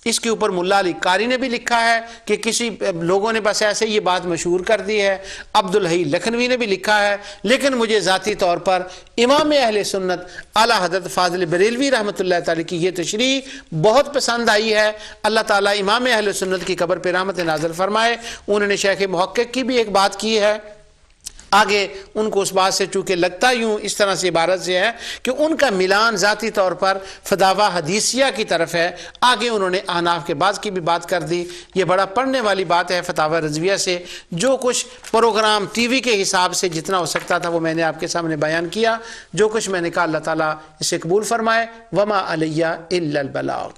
اس کے اوپر ملا علی قاری نے بھی لکھا ہے کہ کسی لوگوں نے بس ایسے یہ بات مشہور کر دی ہے. عبدالحی لکھنوی نے بھی لکھا ہے. لیکن مجھے ذاتی طور پر امام اہل سنت اعلیٰ حضرت فاضل بریلوی رحمۃ اللہ تعالی کی یہ تشریح بہت پسند آئی ہے. اللہ تعالیٰ امام اہل سنت کی قبر پہ رحمت نازل فرمائے. انہوں نے شیخ محقق کی بھی ایک بات کی ہے. آگے ان کو اس بات سے چونکہ لگتا یوں اس طرح سے عبارت سے ہے کہ ان کا ملان ذاتی طور پر فتاوی حدیثیہ کی طرف ہے. آگے انہوں نے احناف کے بعض کی بھی بات کر دی. یہ بڑا پڑھنے والی بات ہے فتاوی رضویہ سے. جو کچھ پروگرام ٹی وی کے حساب سے جتنا ہو سکتا تھا وہ میں نے آپ کے سامنے بیان کیا. جو کچھ میں نے کہا اللہ تعالیٰ اسے قبول فرمائے. وما علیہ الا البلاغ.